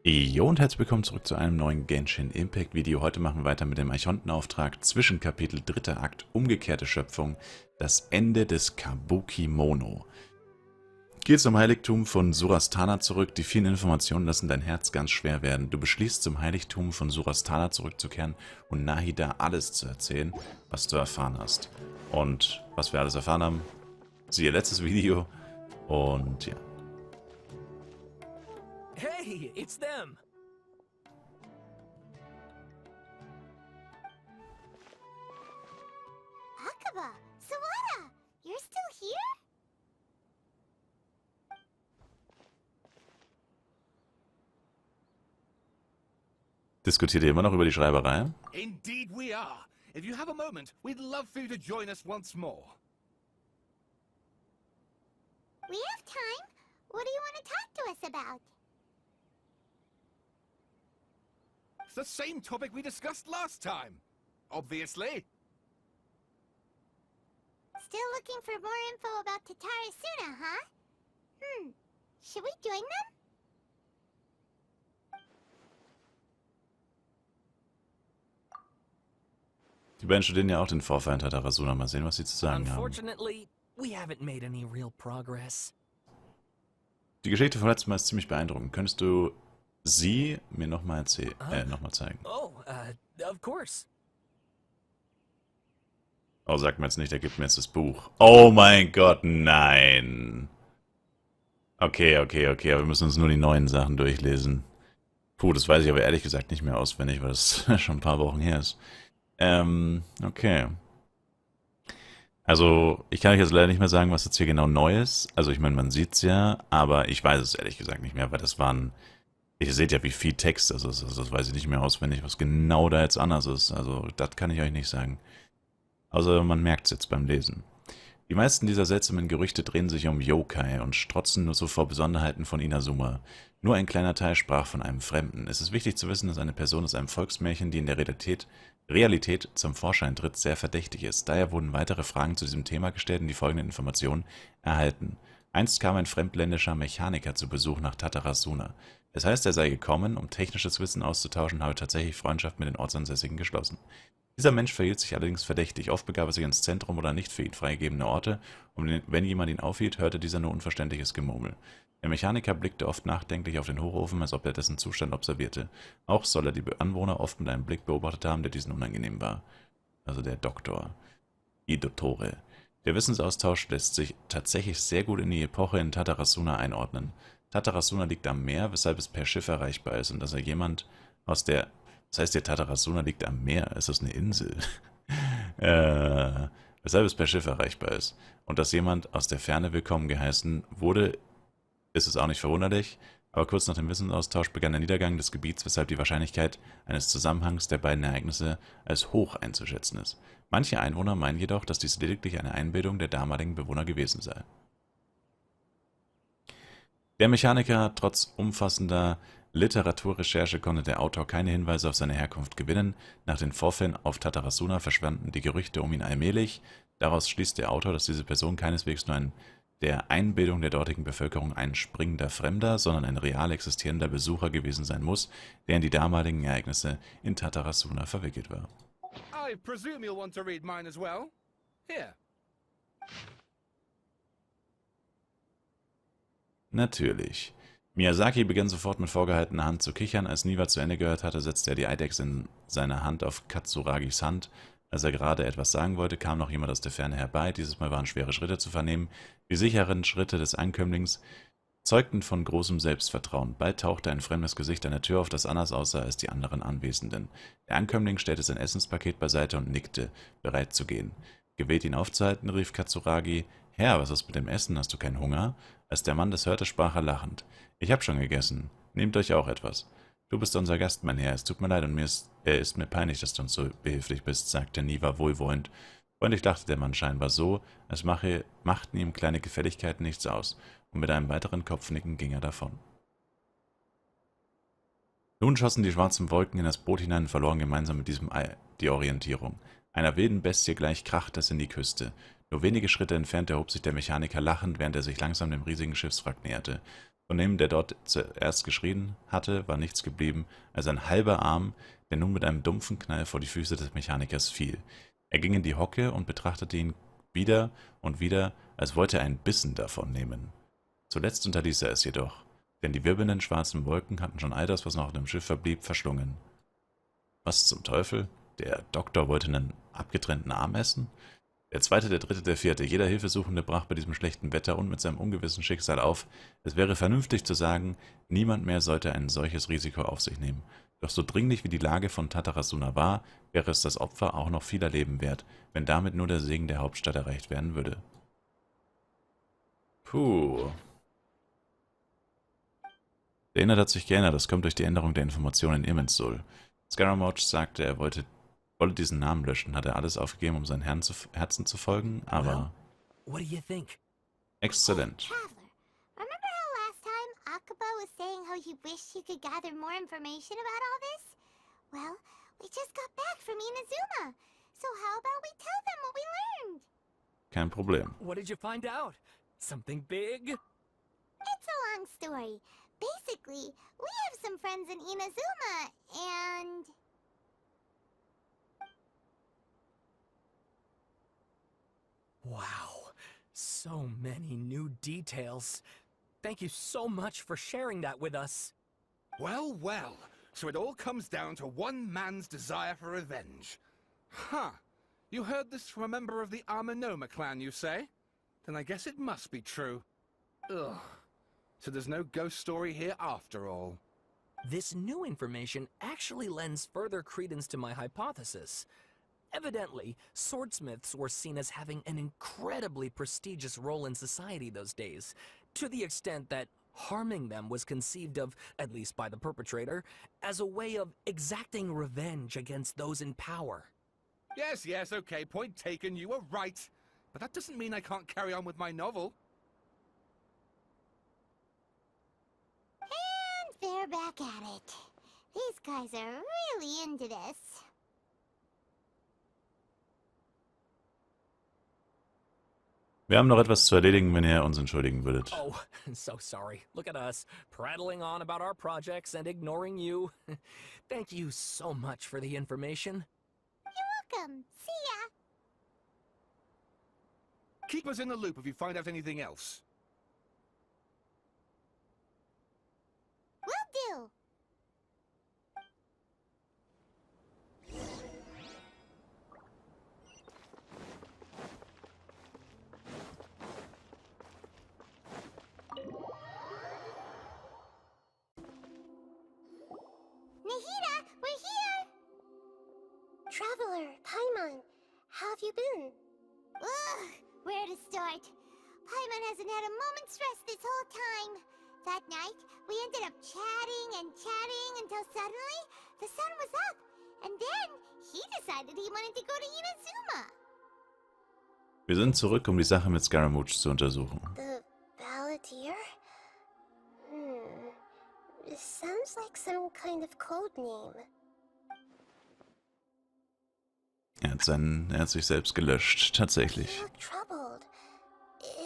Jo und herzlich willkommen zurück zu einem neuen Genshin Impact Video. Heute machen wir weiter mit dem Archontenauftrag Zwischenkapitel 3. Akt Umgekehrte Schöpfung, das Ende des Kabuki-Mono. Geh zum Heiligtum von Surastana zurück, die vielen Informationen lassen dein Herz ganz schwer werden. Du beschließt zum Heiligtum von Surastana zurückzukehren und Nahida alles zu erzählen, was du erfahren hast. Und was wir alles erfahren haben, siehe letztes Video und ja. Hey, it's them! Akaba, Sawada, you're still here? Diskutiert ihr immer noch über die Schreiberei? Indeed we are. If you have a moment, we'd love for you to join us once more. We have time. What do you want to talk to us about? It's the same topic we discussed last time. Obviously. Still looking for more info about Tatarasuna, huh? Should we join them? Die beiden studieren ja auch den Vorfall in Tatarasuna. Mal sehen, was sie zu sagen haben. Unfortunately, we haven't made any real progress. Die Geschichte vom letzten Mal ist ziemlich beeindruckend. Könntest du sie mir nochmal nochmal zeigen? Oh, of course. Oh, sag mir jetzt nicht, er gibt mir jetzt das Buch. Oh mein Gott, nein. Okay, aber wir müssen uns nur die neuen Sachen durchlesen. Puh, das weiß ich aber ehrlich gesagt nicht mehr auswendig, weil das schon ein paar Wochen her ist. Okay. Also, ich kann euch jetzt leider nicht mehr sagen, was jetzt hier genau neu ist. Also, ich meine, man sieht's ja, aber ich weiß es ehrlich gesagt nicht mehr, weil das waren... Ihr seht ja, wie viel Text das ist. Also, das weiß ich nicht mehr auswendig, was genau da jetzt anders ist. Also, das kann ich euch nicht sagen. Also, man merkt es jetzt beim Lesen. Die meisten dieser seltsamen Gerüchte drehen sich um Yokai und strotzen nur so vor Besonderheiten von Inazuma. Nur ein kleiner Teil sprach von einem Fremden. Es ist wichtig zu wissen, dass eine Person aus einem Volksmärchen, die in der Realität zum Vorschein tritt, sehr verdächtig ist. Daher wurden weitere Fragen zu diesem Thema gestellt und die folgenden Informationen erhalten. Einst kam ein fremdländischer Mechaniker zu Besuch nach Tatarasuna. Es heißt, er sei gekommen, um technisches Wissen auszutauschen und habe tatsächlich Freundschaft mit den Ortsansässigen geschlossen. Dieser Mensch verhielt sich allerdings verdächtig. Oft begab er sich ins Zentrum oder nicht für ihn freigegebene Orte, und wenn jemand ihn aufhielt, hörte dieser nur unverständliches Gemurmel. Der Mechaniker blickte oft nachdenklich auf den Hochofen, als ob er dessen Zustand observierte. Auch soll er die Anwohner oft mit einem Blick beobachtet haben, der diesen unangenehm war. Also der Doktor. I Dottore. Der Wissensaustausch lässt sich tatsächlich sehr gut in die Epoche in Tatarasuna einordnen. Tatarasuna liegt am Meer, weshalb es per Schiff erreichbar ist, und dass er jemand aus der... Das heißt, der Tatarasuna liegt am Meer. Ist das eine Insel? Weshalb es per Schiff erreichbar ist. Und dass jemand aus der Ferne willkommen geheißen wurde, ist es auch nicht verwunderlich. Aber kurz nach dem Wissensaustausch begann der Niedergang des Gebiets, weshalb die Wahrscheinlichkeit eines Zusammenhangs der beiden Ereignisse als hoch einzuschätzen ist. Manche Einwohner meinen jedoch, dass dies lediglich eine Einbildung der damaligen Bewohner gewesen sei. Der Mechaniker, trotz umfassender Literaturrecherche konnte der Autor keine Hinweise auf seine Herkunft gewinnen. Nach den Vorfällen auf Tatarasuna verschwanden die Gerüchte um ihn allmählich. Daraus schließt der Autor, dass diese Person keineswegs nur der Einbildung der dortigen Bevölkerung ein springender Fremder, sondern ein real existierender Besucher gewesen sein muss, der in die damaligen Ereignisse in Tatarasuna verwickelt war. I presume you'll want to read mine as well. Here. Natürlich. Miyazaki begann sofort mit vorgehaltener Hand zu kichern. Als Niwa zu Ende gehört hatte, setzte er die Eidechse in seiner Hand auf Katsuragis Hand. Als er gerade etwas sagen wollte, kam noch jemand aus der Ferne herbei. Dieses Mal waren schwere Schritte zu vernehmen. Die sicheren Schritte des Ankömmlings zeugten von großem Selbstvertrauen. Bald tauchte ein fremdes Gesicht an der Tür auf, das anders aussah als die anderen Anwesenden. Der Ankömmling stellte sein Essenspaket beiseite und nickte, bereit zu gehen. Gewillt, ihn aufzuhalten, rief Katsuragi: »Herr, was ist mit dem Essen? Hast du keinen Hunger?« Als der Mann das hörte, sprach er lachend: »Ich hab schon gegessen. Nehmt euch auch etwas.« »Du bist unser Gast, mein Herr. Es tut mir leid und ist mir peinlich, dass du uns so behilflich bist«, sagte Niwa wohlwollend. Freundlich lachte der Mann scheinbar so, als machten ihm kleine Gefälligkeiten nichts aus, und mit einem weiteren Kopfnicken ging er davon. Nun schossen die schwarzen Wolken in das Boot hinein und verloren gemeinsam mit diesem Ei die Orientierung. Einer wilden Bestie gleich krachte es in die Küste. Nur wenige Schritte entfernt erhob sich der Mechaniker lachend, während er sich langsam dem riesigen Schiffswrack näherte. Von dem, der dort zuerst geschrien hatte, war nichts geblieben, als ein halber Arm, der nun mit einem dumpfen Knall vor die Füße des Mechanikers fiel. Er ging in die Hocke und betrachtete ihn wieder und wieder, als wollte er einen Bissen davon nehmen. Zuletzt unterließ er es jedoch, denn die wirbelnden schwarzen Wolken hatten schon all das, was noch auf dem Schiff verblieb, verschlungen. Was zum Teufel? Der Doktor wollte einen abgetrennten Arm essen? Der zweite, der dritte, der vierte, jeder Hilfesuchende brach bei diesem schlechten Wetter und mit seinem ungewissen Schicksal auf. Es wäre vernünftig zu sagen, niemand mehr sollte ein solches Risiko auf sich nehmen. Doch so dringlich wie die Lage von Tatarasuna war, wäre es das Opfer auch noch vieler Leben wert, wenn damit nur der Segen der Hauptstadt erreicht werden würde. Puh. Der Inhalt hat sich geändert, das kommt durch die Änderung der Informationen in Irminsul. Scaramouche sagte, er wolle diesen Namen löschen, hat er alles aufgegeben, um seinem Herzen zu folgen, aber... What do you think? Exzellent. Traveler, remember how last time Akaba was saying how he wished he could gather more information about all this? Well, we just got back from Inazuma, so how about we tell them what we learned? Kein Problem. What did you find out? Something big? It's a long story. Basically, we have some friends in Inazuma, and... Wow, so many new details. Thank you so much for sharing that with us. Well, well. So it all comes down to one man's desire for revenge. Huh. You heard this from a member of the Amanoma clan, you say? Then I guess it must be true. Ugh. So there's no ghost story here after all. This new information actually lends further credence to my hypothesis. Evidently, swordsmiths were seen as having an incredibly prestigious role in society those days, to the extent that harming them was conceived of, at least by the perpetrator, as a way of exacting revenge against those in power. Yes, okay, point taken, you were right. But that doesn't mean I can't carry on with my novel. And they're back at it. These guys are really into this. Wir haben noch etwas zu erledigen, wenn ihr uns entschuldigen würdet. Oh, so sorry. Look at us, prattling on about our projects and ignoring you. Thank you so much for the information. You're welcome. See ya. Keep us in the loop if you find out anything else. Will do. Nahida, we're here! Traveler, Paimon, how have you been? Ugh, where to start? Paimon hasn't had a moment's rest this whole time. That night, we ended up chatting and chatting until suddenly, the sun was up. And then, he decided he wanted to go to Inazuma. Wir sind zurück, um die Sache mit Scaramouche zu untersuchen. The Balladeer? It sounds like some kind of code name. Er hat sich selbst gelöscht, tatsächlich. You look troubled.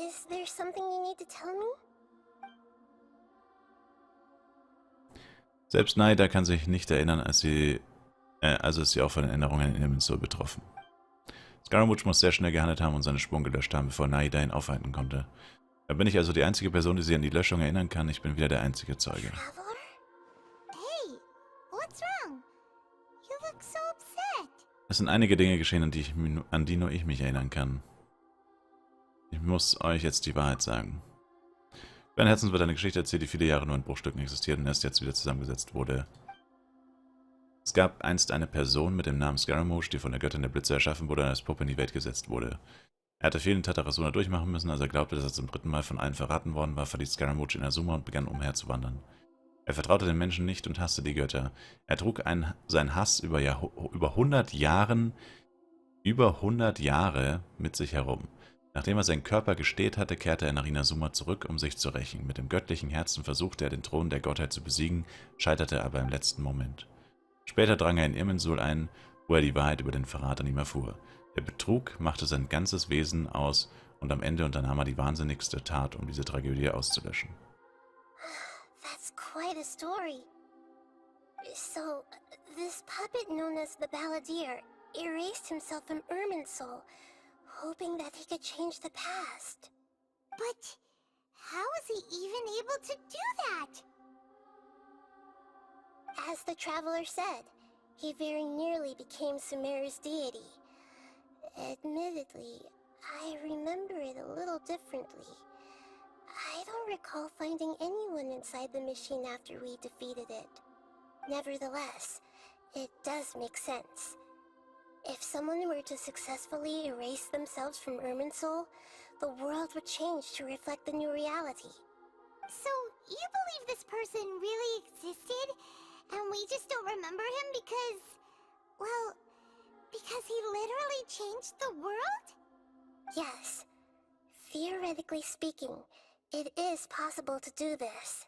Is there something you need to tell me? Selbst Naida kann sich nicht erinnern, also ist sie auch von den Änderungen in Irminsul betroffen. Scaramouche muss sehr schnell gehandelt haben und seine Spuren gelöscht haben, bevor Naida ihn aufhalten konnte. Da bin ich also die einzige Person, die sich an die Löschung erinnern kann. Ich bin wieder der einzige Zeuge. Traveler? Hey, what's wrong? You look so upset. Es sind einige Dinge geschehen, an die nur ich mich erinnern kann. Ich muss euch jetzt die Wahrheit sagen. Ben Herzens wird eine Geschichte erzählt, die viele Jahre nur in Bruchstücken existiert und erst jetzt wieder zusammengesetzt wurde. Es gab einst eine Person mit dem Namen Scaramouche, die von der Göttin der Blitze erschaffen wurde und als Puppe in die Welt gesetzt wurde. Er hatte viel in Tatarasuna durchmachen müssen, als er glaubte, dass er zum dritten Mal von allen verraten worden war, verließ Scaramouche Inazuma und begann umherzuwandern. Er vertraute den Menschen nicht und hasste die Götter. Er trug seinen Hass über 100 Jahre mit sich herum. Nachdem er seinen Körper gestählt hatte, kehrte er nach Inazuma zurück, um sich zu rächen. Mit dem göttlichen Herzen versuchte er, den Thron der Gottheit zu besiegen, scheiterte aber im letzten Moment. Später drang er in Irminsul ein, wo er die Wahrheit über den Verrat an ihm erfuhr. Der Betrug machte sein ganzes Wesen aus und am Ende unternahm er die wahnsinnigste Tat, um diese Tragödie auszulöschen. That's quite a story. So, this puppet known as the Balladeer erased himself from Irminsul, hoping that he could change the past. But how was he even able to do that? As the traveler said, he very nearly became Sumeru's deity. Admittedly, I remember it a little differently. I don't recall finding anyone inside the machine after we defeated it. Nevertheless, it does make sense. If someone were to successfully erase themselves from Irminsul, the world would change to reflect the new reality. So, you believe this person really existed, and we just don't remember him because, well, because he literally changed the world? Yes. Theoretically speaking, it is possible to do this.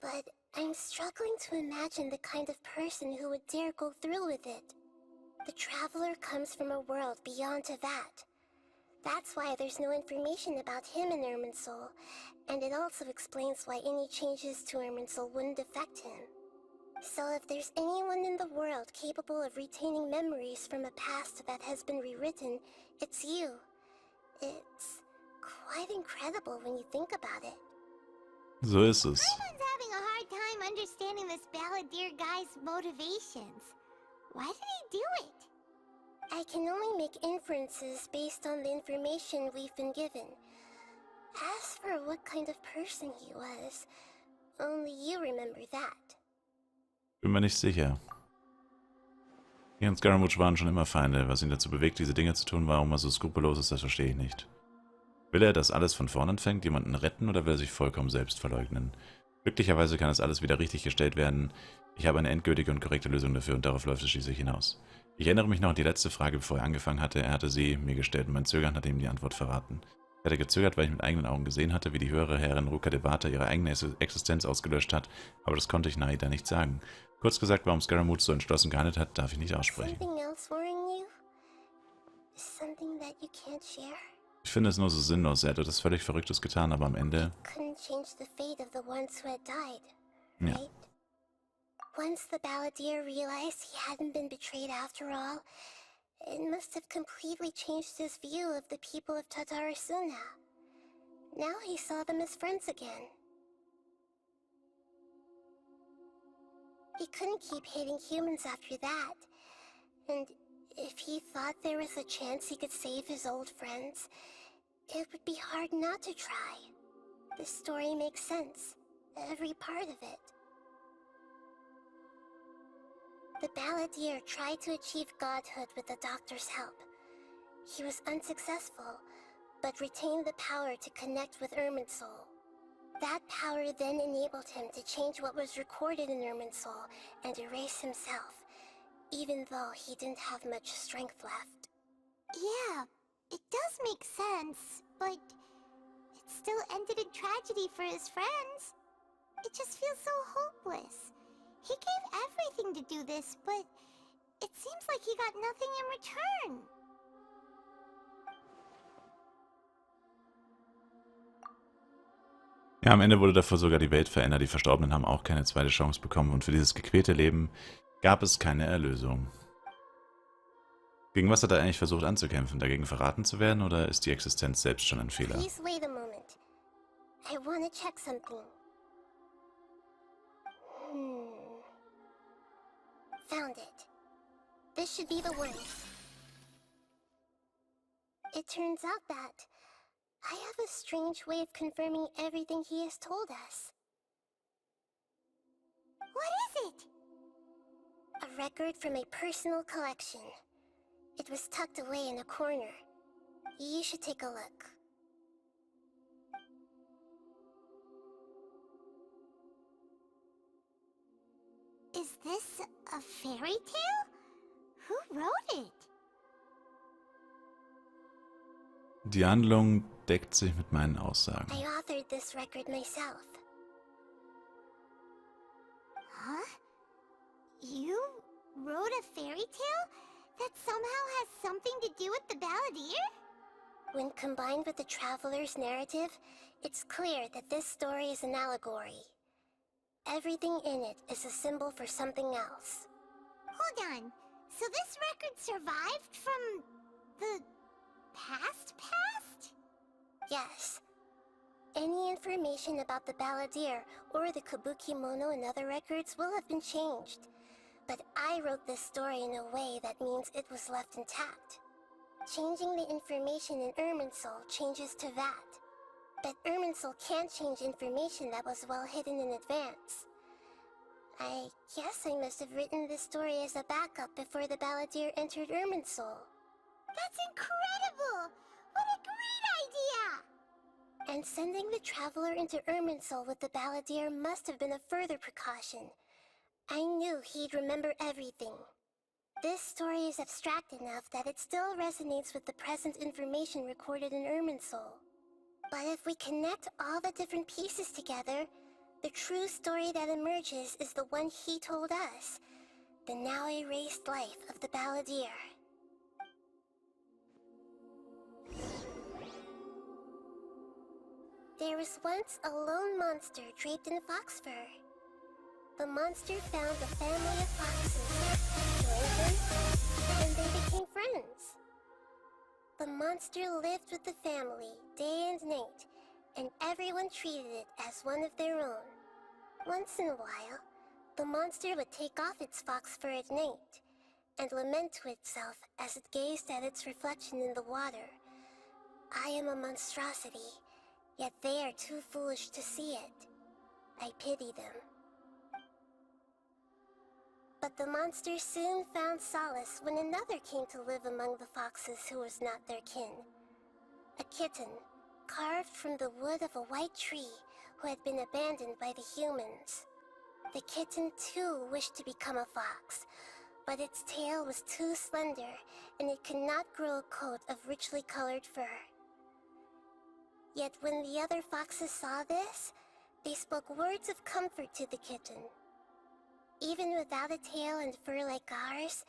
But I'm struggling to imagine the kind of person who would dare go through with it. The Traveler comes from a world beyond Teyvat. That's why there's no information about him in Irminsul, and it also explains why any changes to Irminsul wouldn't affect him. So if there's anyone in the world capable of retaining memories from a past that has been rewritten, it's you. It's quite incredible when you think about it. So ist es. Everyone's having a hard time understanding this Balladeer guy's motivations. Why did he do it? I can only make inferences based on the information we've been given. As for what kind of person he was, only you remember that. Bin mir nicht sicher. Er und Scaramouche waren schon immer Feinde. Was ihn dazu bewegt, diese Dinge zu tun, warum er so skrupellos ist, das verstehe ich nicht. Will er, dass alles von vorn anfängt, jemanden retten, oder will er sich vollkommen selbst verleugnen? Glücklicherweise kann das alles wieder richtig gestellt werden. Ich habe eine endgültige und korrekte Lösung dafür und darauf läuft es schließlich hinaus. Ich erinnere mich noch an die letzte Frage, bevor er angefangen hatte. Er hatte sie mir gestellt und mein Zögern hatte ihm die Antwort verraten. Er hatte gezögert, weil ich mit eigenen Augen gesehen hatte, wie die höhere Herrin Ruka Debata ihre eigene Existenz ausgelöscht hat, aber das konnte ich Naida nicht sagen. Kurz gesagt, warum Scaramouche so entschlossen gehandelt hat, darf ich nicht aussprechen. Ich finde es nur so sinnlos. Er hat etwas völlig Verrücktes getan, aber am Ende... Ja. Once the Balladeer realized he hadn't been betrayed after all, it must have completely changed his view of the people of Tatarasuna. Now he saw them as friends again. He couldn't keep hating humans after that, and if he thought there was a chance he could save his old friends, it would be hard not to try. The story makes sense, every part of it. The Balladeer tried to achieve godhood with the Doctor's help. He was unsuccessful, but retained the power to connect with Irminsul. That power then enabled him to change what was recorded in Irminsul and erase himself, even though he didn't have much strength left. Yeah, it does make sense, but it still ended in tragedy for his friends. It just feels so hopeless. He gave everything to do this, but it seems like he got nothing in return. Ja, am Ende wurde davor sogar die Welt verändert. Die Verstorbenen haben auch keine zweite Chance bekommen und für dieses gequälte Leben gab es keine Erlösung. Gegen was hat er eigentlich versucht anzukämpfen? Dagegen verraten zu werden oder ist die Existenz selbst schon ein Fehler? Please wait a moment. I want to check something. Found it. This should be the one. It turns out that I have a strange way of confirming everything he has told us. What is it? A record from a personal collection. It was tucked away in a corner. You should take a look. Is this a fairy tale? Who wrote it? Die Handlung deckt sich mit meinen Aussagen. I authored this record myself. Huh? You wrote a fairy tale? That somehow has something to do with the Balladeer? When combined with the Traveler's narrative, it's clear that this story is an allegory. Everything in it is a symbol for something else. Hold on. So this record survived from the past? Yes. Any information about the Balladeer or the Kabuki-mono in other records will have been changed. But I wrote this story in a way that means it was left intact. Changing the information in Irminsul changes to that. But Irminsul can't change information that was well hidden in advance. I guess I must have written this story as a backup before the Balladeer entered Irminsul. That's incredible! What a great idea! And sending the Traveler into Irminsul with the Balladeer must have been a further precaution. I knew he'd remember everything. This story is abstract enough that it still resonates with the present information recorded in Irminsul. But if we connect all the different pieces together, the true story that emerges is the one he told us, the now erased life of the Balladeer. There was once a lone monster draped in fox fur. The monster found a family of foxes, joined them, and they became friends. The monster lived with the family day and night, and everyone treated it as one of their own. Once in a while, the monster would take off its fox fur at night, and lament to itself as it gazed at its reflection in the water. I am a monstrosity, yet they are too foolish to see it. I pity them. But the monster soon found solace when another came to live among the foxes who was not their kin. A kitten, carved from the wood of a white tree who had been abandoned by the humans. The kitten too wished to become a fox, but its tail was too slender and it could not grow a coat of richly colored fur. Yet when the other foxes saw this, they spoke words of comfort to the kitten. Even without a tail and fur like ours,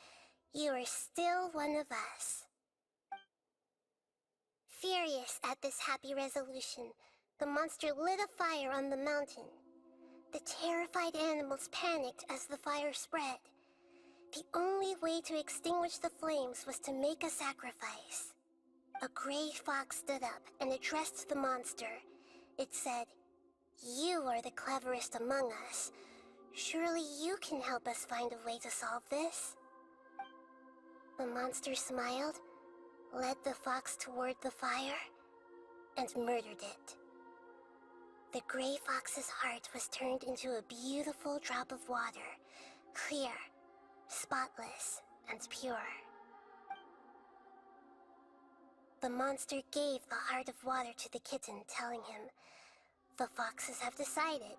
you are still one of us. Furious at this happy resolution, the monster lit a fire on the mountain. The terrified animals panicked as the fire spread. The only way to extinguish the flames was to make a sacrifice. A gray fox stood up and addressed the monster. It said, "You are the cleverest among us. Surely you can help us find a way to solve this." The monster smiled, led the fox toward the fire, and murdered it. The gray fox's heart was turned into a beautiful drop of water, clear, spotless, and pure. The monster gave the heart of water to the kitten, telling him, "The foxes have decided.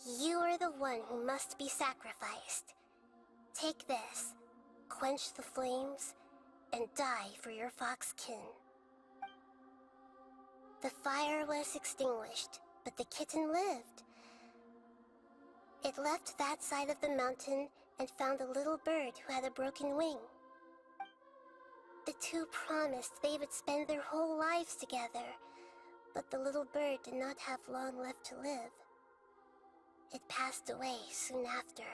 You are the one who must be sacrificed. Take this, quench the flames, and die for your fox kin." The fire was extinguished, but the kitten lived. It left that side of the mountain and found a little bird who had a broken wing. The two promised they would spend their whole lives together, but the little bird did not have long left to live. It passed away soon after.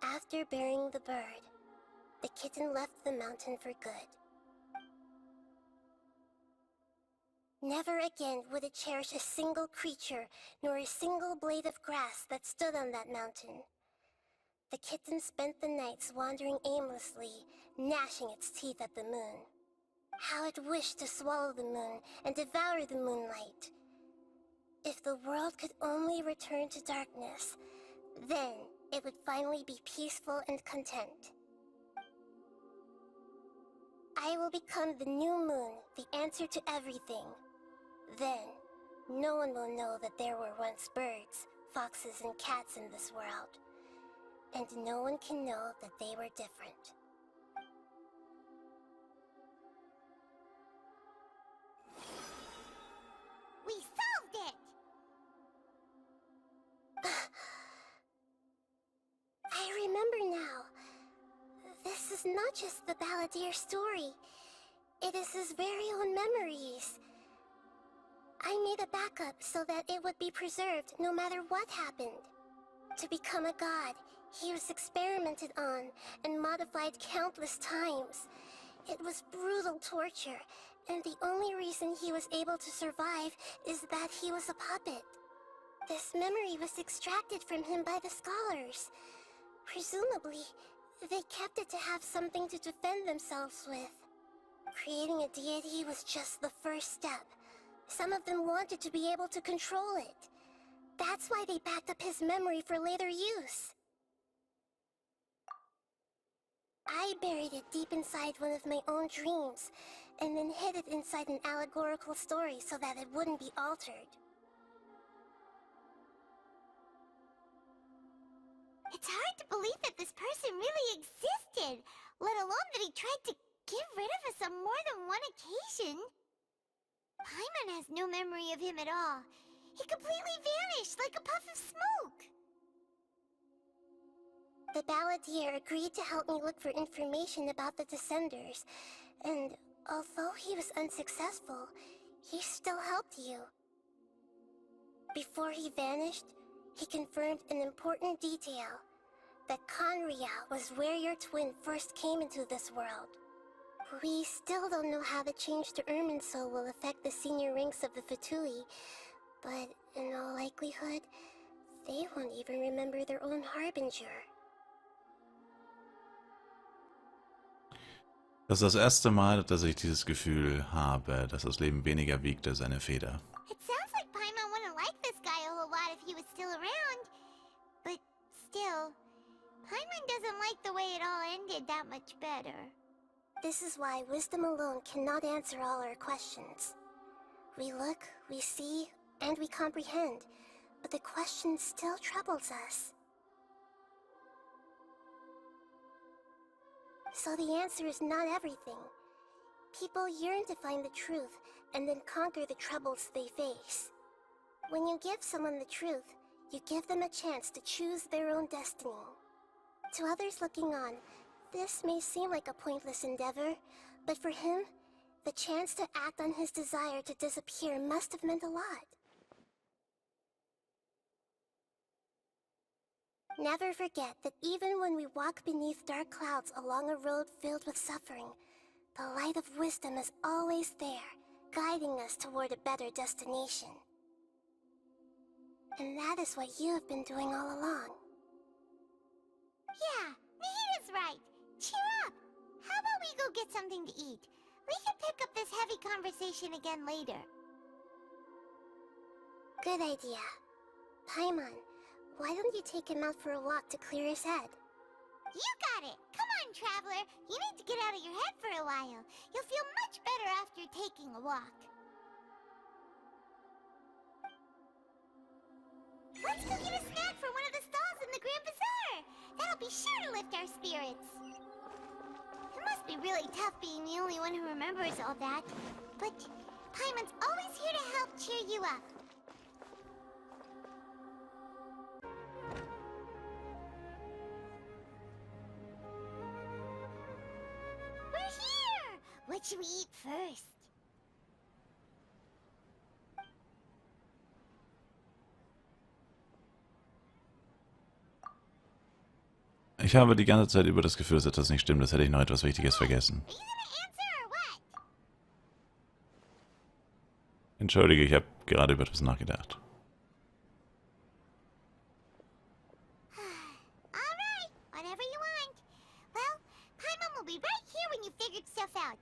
After burying the bird, the kitten left the mountain for good. Never again would it cherish a single creature, nor a single blade of grass that stood on that mountain. The kitten spent the nights wandering aimlessly, gnashing its teeth at the moon. How it wished to swallow the moon and devour the moonlight. If the world could only return to darkness, then it would finally be peaceful and content. I will become the new moon, the answer to everything. Then, no one will know that there were once birds, foxes, and cats in this world. And no one can know that they were different. We solved it! I remember now. This It's not just the Balladeer story. It is his very own memories. I made a backup so that it would be preserved no matter what happened. To become a god, he was experimented on and modified countless times. It was brutal torture, and the only reason he was able to survive is that he was a puppet. This memory was extracted from him by the scholars. Presumably, they kept it to have something to defend themselves with. Creating a deity was just the first step. Some of them wanted to be able to control it. That's why they backed up his memory for later use. I buried it deep inside one of my own dreams, and then hid it inside an allegorical story so that it wouldn't be altered. It's hard to believe that this person really existed, let alone that he tried to get rid of us on more than one occasion. Paimon has no memory of him at all. He completely vanished like a puff of smoke. The Balladeer agreed to help me look for information about the Descenders, and although he was unsuccessful, he still helped you. Before he vanished, he confirmed an important detail, that Conria was where your twin first came into this world. We still don't know how the change to Irminsul will affect the senior ranks of the Fatui, but in all likelihood, they won't even remember their own Harbinger. Das ist das erste Mal, dass ich dieses Gefühl habe, dass das Leben weniger wiegt als eine Feder. It sounds like Paimon wouldn't like this guy a whole lot if he was still around. But still, Paimon doesn't like the way it all ended that much better. This is why wisdom alone cannot answer all our questions. We look, we see, and we comprehend, but the question still troubles us. So the answer is not everything. People yearn to find the truth and then conquer the troubles they face. When you give someone the truth, you give them a chance to choose their own destiny. To others looking on, this may seem like a pointless endeavor, but for him, the chance to act on his desire to disappear must have meant a lot. Never forget that even when we walk beneath dark clouds along a road filled with suffering, the light of wisdom is always there, guiding us toward a better destination. And that is what you have been doing all along. Yeah, Nahita's right. Cheer up! How about we go get something to eat? We can pick up this heavy conversation again later. Good idea. Paimon, why don't you take him out for a walk to clear his head? You got it! Come on, Traveler! You need to get out of your head for a while. You'll feel much better after taking a walk. Let's go get a snack from one of the stalls in the Grand Bazaar! That'll be sure to lift our spirits. It must be really tough being the only one who remembers all that. But Paimon's always here to help cheer you up. We're here! What should we eat first? Ich habe die ganze Zeit über das Gefühl, dass etwas nicht stimmt. Das hätte ich noch etwas Wichtiges vergessen. Are you gonna answer or what? Entschuldige, ich habe gerade über etwas nachgedacht. Alright, whatever you want. Well, Paimon will be right here when you figured stuff out.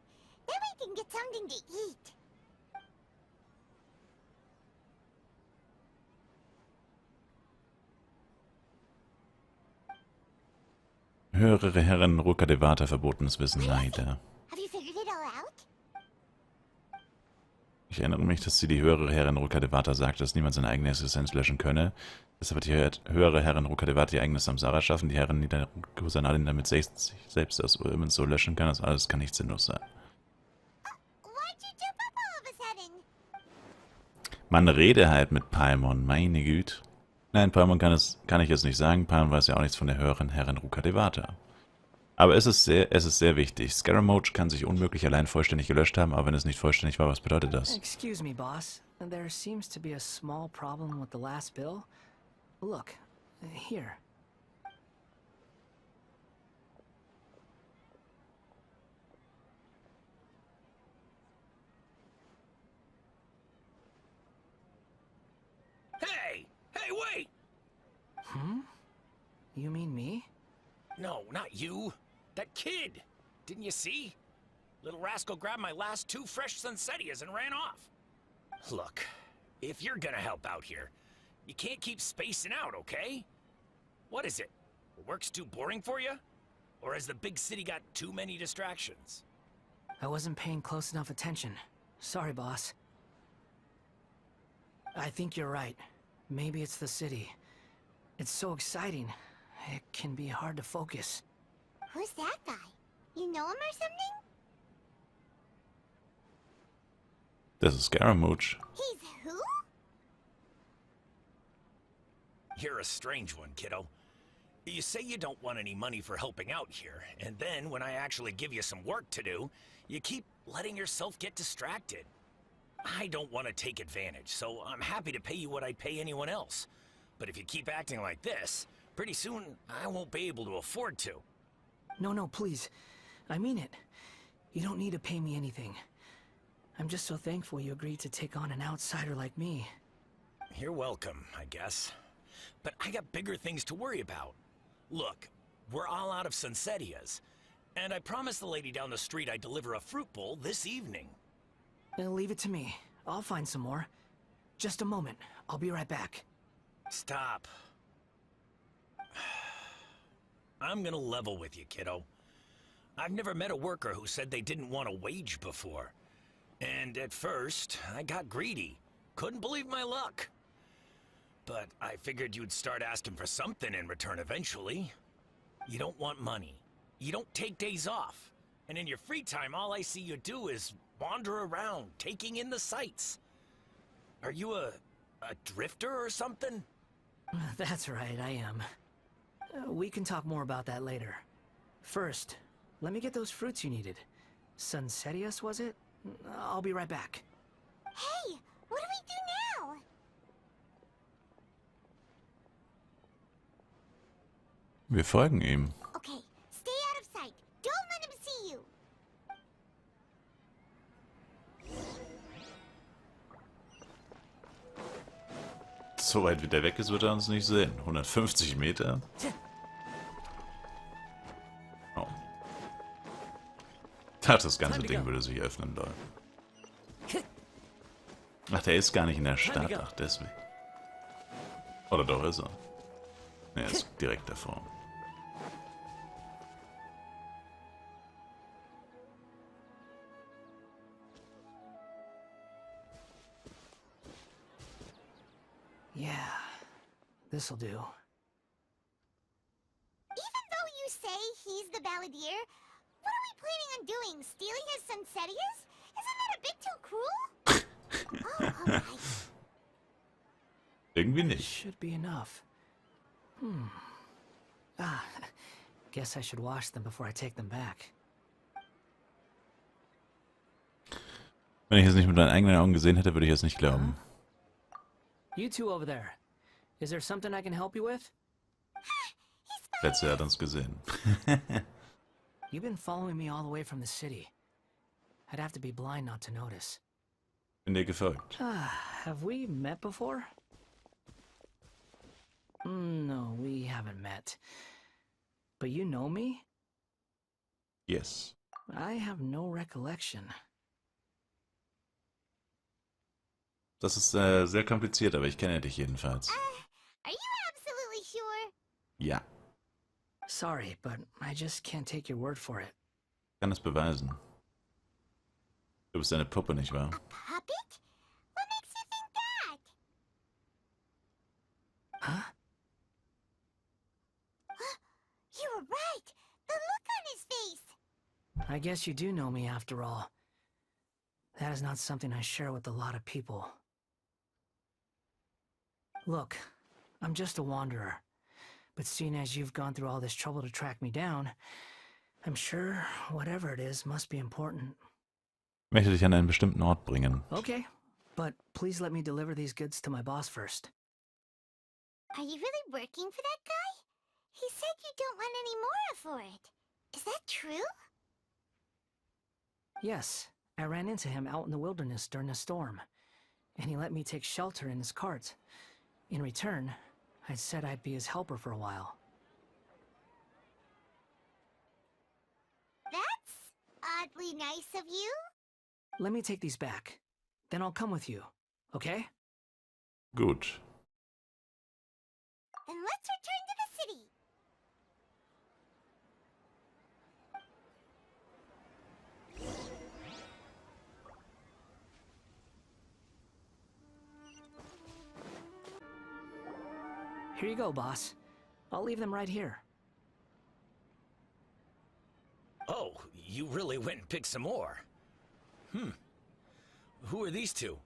Then we can get something to eat. Höhere Herren Rukkhadevata verbotenes Wissen, leider. Have you figured it all out? Ich erinnere mich, dass die höhere Herrin Rukkhadevata sagte, dass niemand seine eigene Existenz löschen könne. Deshalb wird die höhere Herrin Rukkhadevata die eigene Samsara schaffen, die Herren Kusanalin damit sich selbst aus Irminsul löschen kann. Das alles kann nicht sinnlos sein. Why'd you jump up all of a sudden? Man rede halt mit Paimon, meine Güte. Nein, Paimon kann ich jetzt nicht sagen. Paimon weiß ja auch nichts von der höheren Herrin Rukkhadevata. Aber es ist sehr wichtig. Scaramouche kann sich unmöglich allein vollständig gelöscht haben, aber wenn es nicht vollständig war, was bedeutet das? Excuse me, boss. There seems to be a small problem with the last bill. Look, here. Hey! Hey, wait! Hmm? You mean me? No, not you. That kid. Didn't you see? Little rascal grabbed my last 2 fresh Sunsetias and ran off. Look, if you're gonna help out here, you can't keep spacing out, okay? What is it? Work's too boring for you? Or has the big city got too many distractions? I wasn't paying close enough attention. Sorry, boss. I think you're right. Maybe it's the city. It's so exciting. It can be hard to focus. Who's that guy? You know him or something? Das ist Scaramouche. He's who? You're a strange one, kiddo. You say you don't want any money for helping out here, and then when I actually give you some work to do, you keep letting yourself get distracted. I don't want to take advantage, so I'm happy to pay you what I'd pay anyone else. But if you keep acting like this, pretty soon I won't be able to afford to. No, please. I mean it. You don't need to pay me anything. I'm just so thankful you agreed to take on an outsider like me. You're welcome, I guess. But I got bigger things to worry about. Look, we're all out of Sunsetias, and I promised the lady down the street I'd deliver a fruit bowl this evening. Leave it to me. I'll find some more. Just a moment. I'll be right back. Stop. I'm gonna level with you, kiddo. I've never met a worker who said they didn't want a wage before. And at first, I got greedy. Couldn't believe my luck. But I figured you'd start asking for something in return eventually. You don't want money. You don't take days off. And in your free time, all I see you do is wander around, taking in the sights. Are you a drifter or something? That's right, I am. We can talk more about that later. First, let me get those fruits you needed. Sunsetias, was it? I'll be right back. Hey, what do we do now? Wir folgen ihm. Okay, stay out of sight. Don't let him see you. So weit wie der weg ist, wird er uns nicht sehen. 150 Meter? Oh. Ich dachte, das ganze Ding würde sich öffnen, Leute. Ach, der ist gar nicht in der Stadt. Ach, deswegen. Oder doch ist er. Ne, er ist direkt davor. Yeah, this'll do. Even though you say he's the balladeer, what are we planning on doing? Stealing his Sunsetias? Isn't that a bit too cruel? Oh, alright. Irgendwie nicht. Should be enough. Guess I should wash them before I take them back. Wenn ich es nicht mit meinen eigenen Augen gesehen hätte, würde ich es nicht glauben. You two over there. Is there something I can help you with? Letzte hat uns gesehen. You've been following me all the way from the city. I'd have to be blind not to notice. Bin dir gefolgt. Have we met before? No, we haven't met. But you know me? Yes. I have no recollection. Das ist sehr kompliziert, aber ich kenne dich jedenfalls. Are you absolutely sure? Ja. Sorry, but I just can't take your word for it. Ich kann es beweisen. Du bist eine Puppe, nicht wahr? Puppet? What makes you think that? Huh? You were right. The look on his face. I guess you do know me after all. That is not something I share with a lot of people. Look, I'm just a wanderer. But seeing as you've gone through all this trouble to track me down, I'm sure whatever it is must be important. Ich möchte dich an einen bestimmten Ort bringen. Okay, but please let me deliver these goods to my boss first. Are you really working for that guy? He said you don't want any more for it. Is that true? Yes, I ran into him out in the wilderness during a storm, and he let me take shelter in his cart. In return, I said I'd be his helper for a while. That's oddly nice of you. Let me take these back. Then I'll come with you, okay? Gut. Then let's return to the city. Here you go, boss. I'll leave them right here. Oh, you really went and picked some more. Who are these two?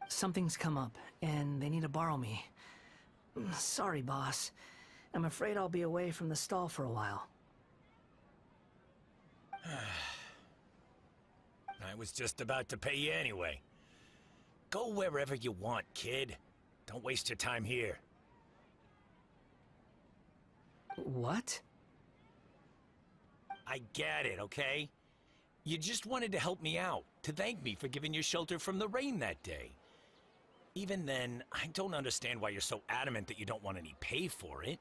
Something's come up, and they need to borrow me. Sorry, boss. I'm afraid I'll be away from the stall for a while. I was just about to pay you anyway. Go wherever you want, kid. Don't waste your time here. What? I get it, okay? You just wanted to help me out, to thank me for giving you shelter from the rain that day. Even then, I don't understand why you're so adamant that you don't want any pay for it.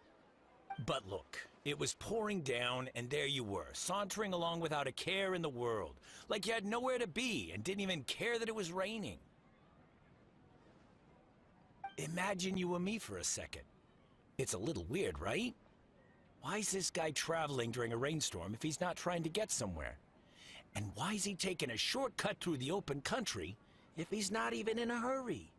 But look, it was pouring down, and there you were, sauntering along without a care in the world, like you had nowhere to be and didn't even care that it was raining. Imagine you were me for a second. It's a little weird, right? Why is this guy traveling during a rainstorm if he's not trying to get somewhere? And why is he taking a shortcut through the open country if he's not even in a hurry?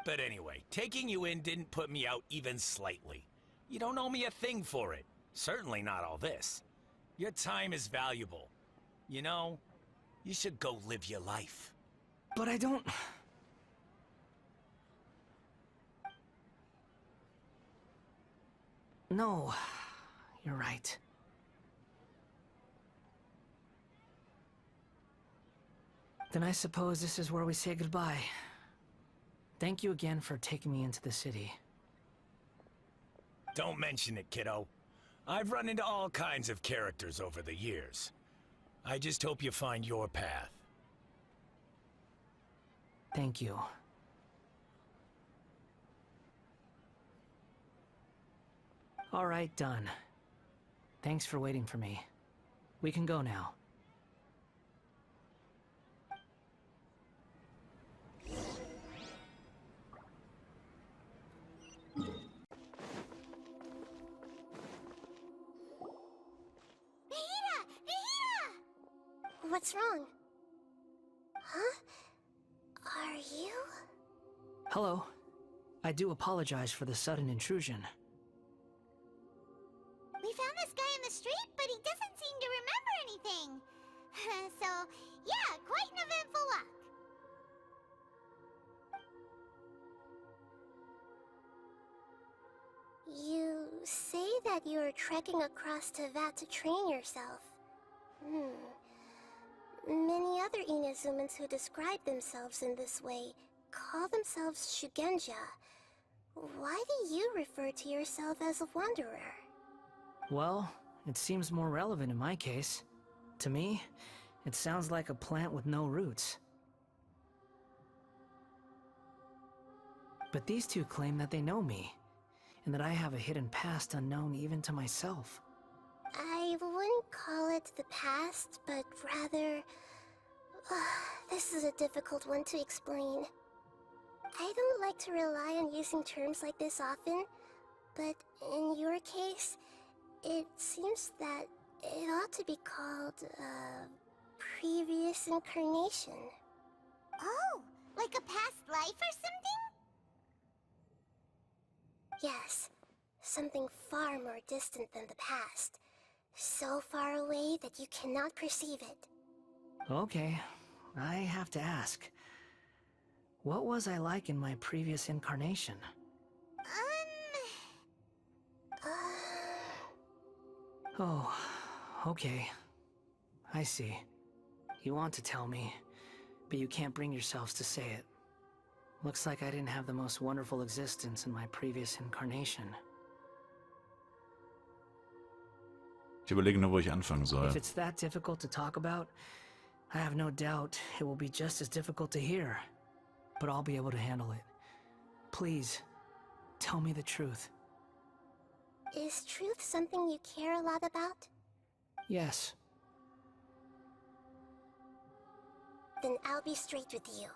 But anyway, taking you in didn't put me out even slightly. You don't owe me a thing for it. Certainly not all this. Your time is valuable. You know, you should go live your life. But I don't... No, you're right. Then I suppose this is where we say goodbye. Thank you again for taking me into the city. Don't mention it, kiddo. I've run into all kinds of characters over the years. I just hope you find your path. Thank you. All right, done. Thanks for waiting for me. We can go now. What's wrong? Huh? Are you? Hello. I do apologize for the sudden intrusion. We found this guy in the street, but he doesn't seem to remember anything. So, yeah, quite an eventful walk. You say that you are trekking across Teyvat to train yourself. Many other Inazumans who describe themselves in this way call themselves Shugenja. Why do you refer to yourself as a wanderer? Well, it seems more relevant in my case. To me, it sounds like a plant with no roots. But these two claim that they know me, and that I have a hidden past unknown even to myself. I wouldn't call it the past, but rather... this is a difficult one to explain. I don't like to rely on using terms like this often, but in your case, it seems that it ought to be called, previous incarnation. Oh, like a past life or something? Yes, something far more distant than the past. So far away that you cannot perceive it. Okay, I have to ask. What was I like in my previous incarnation? Oh, okay. I see. You want to tell me, but you can't bring yourselves to say it. Looks like I didn't have the most wonderful existence in my previous incarnation. Ich überlege nur, wo ich anfangen soll. If it's that difficult to talk about, I have no doubt it will be just as difficult to hear. But I'll be able to handle it. Please, tell me the truth. Is truth something you care a lot about? Yes. Then I'll be straight with you.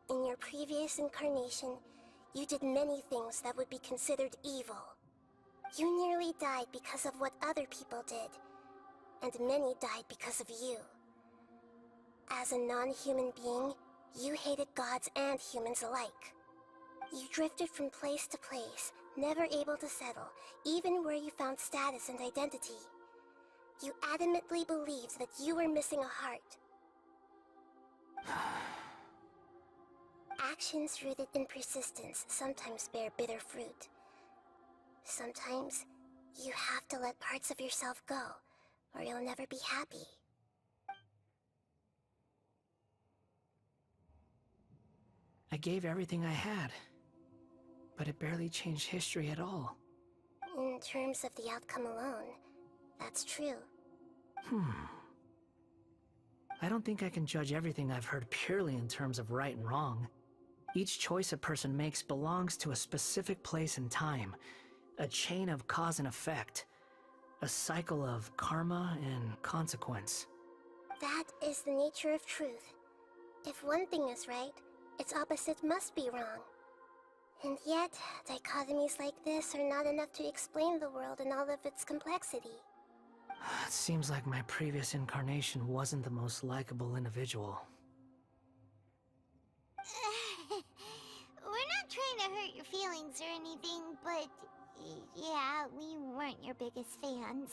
In your previous incarnation, you did many things that would be considered evil. You nearly died because of what other people did, and many died because of you. As a non-human being, you hated gods and humans alike. You drifted from place to place, never able to settle, even where you found status and identity. You adamantly believed that you were missing a heart. Actions rooted in persistence sometimes bear bitter fruit. Sometimes, you have to let parts of yourself go, or you'll never be happy. I gave everything I had, but it barely changed history at all. In terms of the outcome alone, that's true. I don't think I can judge everything I've heard purely in terms of right and wrong. Each choice a person makes belongs to a specific place and time, a chain of cause and effect, a cycle of karma and consequence. That is the nature of truth. If one thing is right, its opposite must be wrong. And yet, dichotomies like this are not enough to explain the world in all of its complexity. It seems like my previous incarnation wasn't the most likable individual. We're not trying to hurt your feelings or anything, but yeah, we weren't your biggest fans.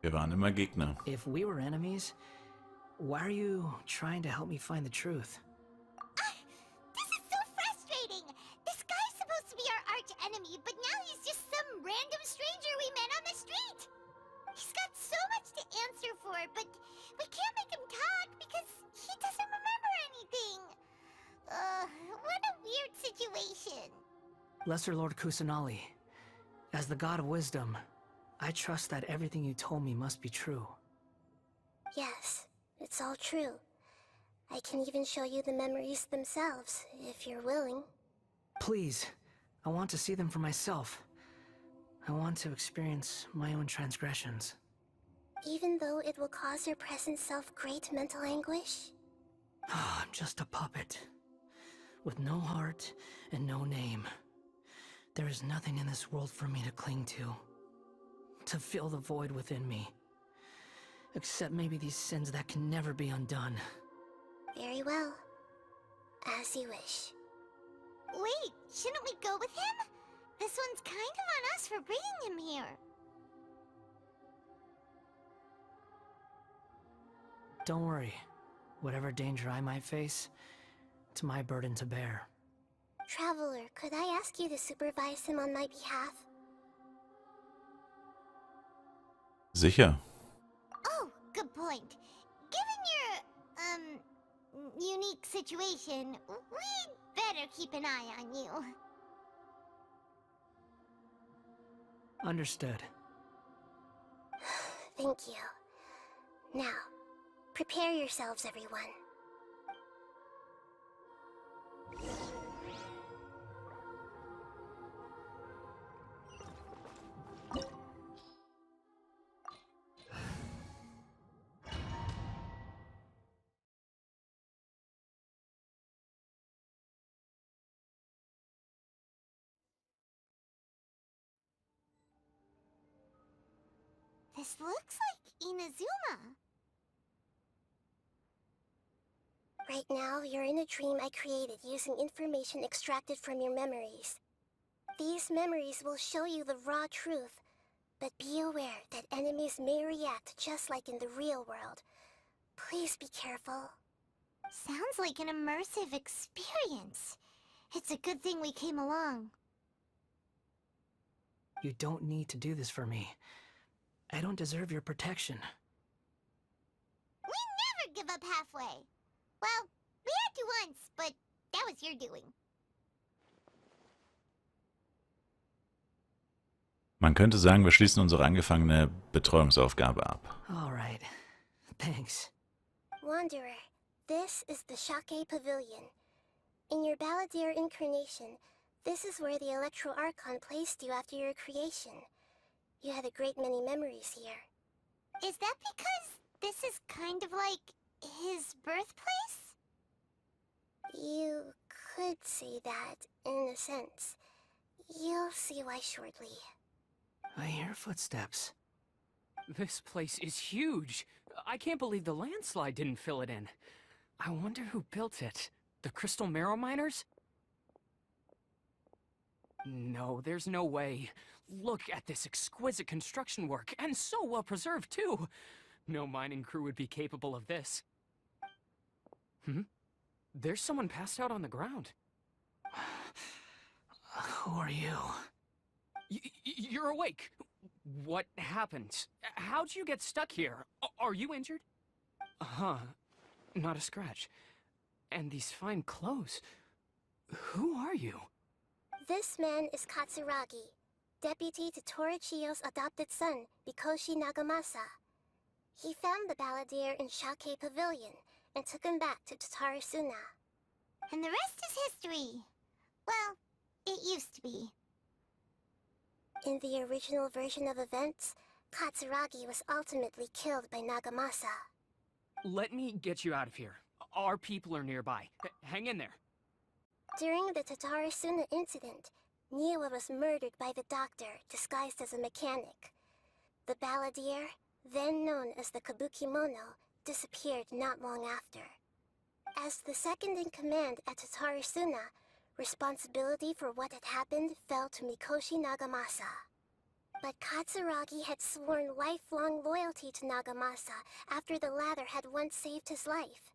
Wir waren immer Gegner. If we were enemies, why are you trying to help me find the truth? This is so frustrating! This guy's supposed to be our arch enemy, but now he's just some random stranger we met on the street! He's got so much to answer for, but we can't make him talk because he doesn't remember anything! What a weird situation. Lesser Lord Kusanali, as the God of Wisdom, I trust that everything you told me must be true. Yes, it's all true. I can even show you the memories themselves, if you're willing. Please, I want to see them for myself. I want to experience my own transgressions. Even though it will cause your present self great mental anguish? I'm just a puppet, with no heart and no name. There is nothing in this world for me to cling to fill the void within me. Except maybe these sins that can never be undone. Very well. As you wish. Wait, shouldn't we go with him? This one's kind of on us for bringing him here. Don't worry. Whatever danger I might face, it's my burden to bear. Traveler, could I ask you to supervise him on my behalf? Sicher. Oh, good point. Given your, unique situation, we'd better keep an eye on you. Understood. Thank you. Now, prepare yourselves, everyone. This looks like Inazuma. Right now, you're in a dream I created using information extracted from your memories. These memories will show you the raw truth, but be aware that enemies may react just like in the real world. Please be careful. Sounds like an immersive experience. It's a good thing we came along. You don't need to do this for me. I don't deserve your protection. We never give up halfway. Well, we had to once, but that was your doing. Man könnte sagen, wir schließen unsere angefangene Betreuungsaufgabe ab. All right. Thanks. Wanderer, this is the Shake Pavilion. In your Balladeer incarnation, this is where the Electro Archon placed you after your creation. You had a great many memories here. Is that because this is kind of like his birthplace? You could say that, in a sense. You'll see why shortly. I hear footsteps. This place is huge. I can't believe the landslide didn't fill it in. I wonder who built it. The Crystal Marrow Miners? No, there's no way. Look at this exquisite construction work, and so well preserved, too. No mining crew would be capable of this. There's someone passed out on the ground. Who are you? You're awake. What happened? How'd you get stuck here? Are you injured? Huh. Not a scratch. And these fine clothes. Who are you? This man is Katsuragi, deputy to Torichiyo's adopted son, Mikoshi Nagamasa. He found the Balladeer in Shake Pavilion and took him back to Tatarasuna. And the rest is history. Well, it used to be. In the original version of events, Katsuragi was ultimately killed by Nagamasa. Let me get you out of here. Our people are nearby. Hang in there. During the Tatarasuna incident, Niwa was murdered by the doctor disguised as a mechanic. The Balladeer, then known as the Kabukimono, disappeared not long after. As the second in command at Tatarasuna, responsibility for what had happened fell to Mikoshi Nagamasa. But Katsuragi had sworn lifelong loyalty to Nagamasa after the latter had once saved his life.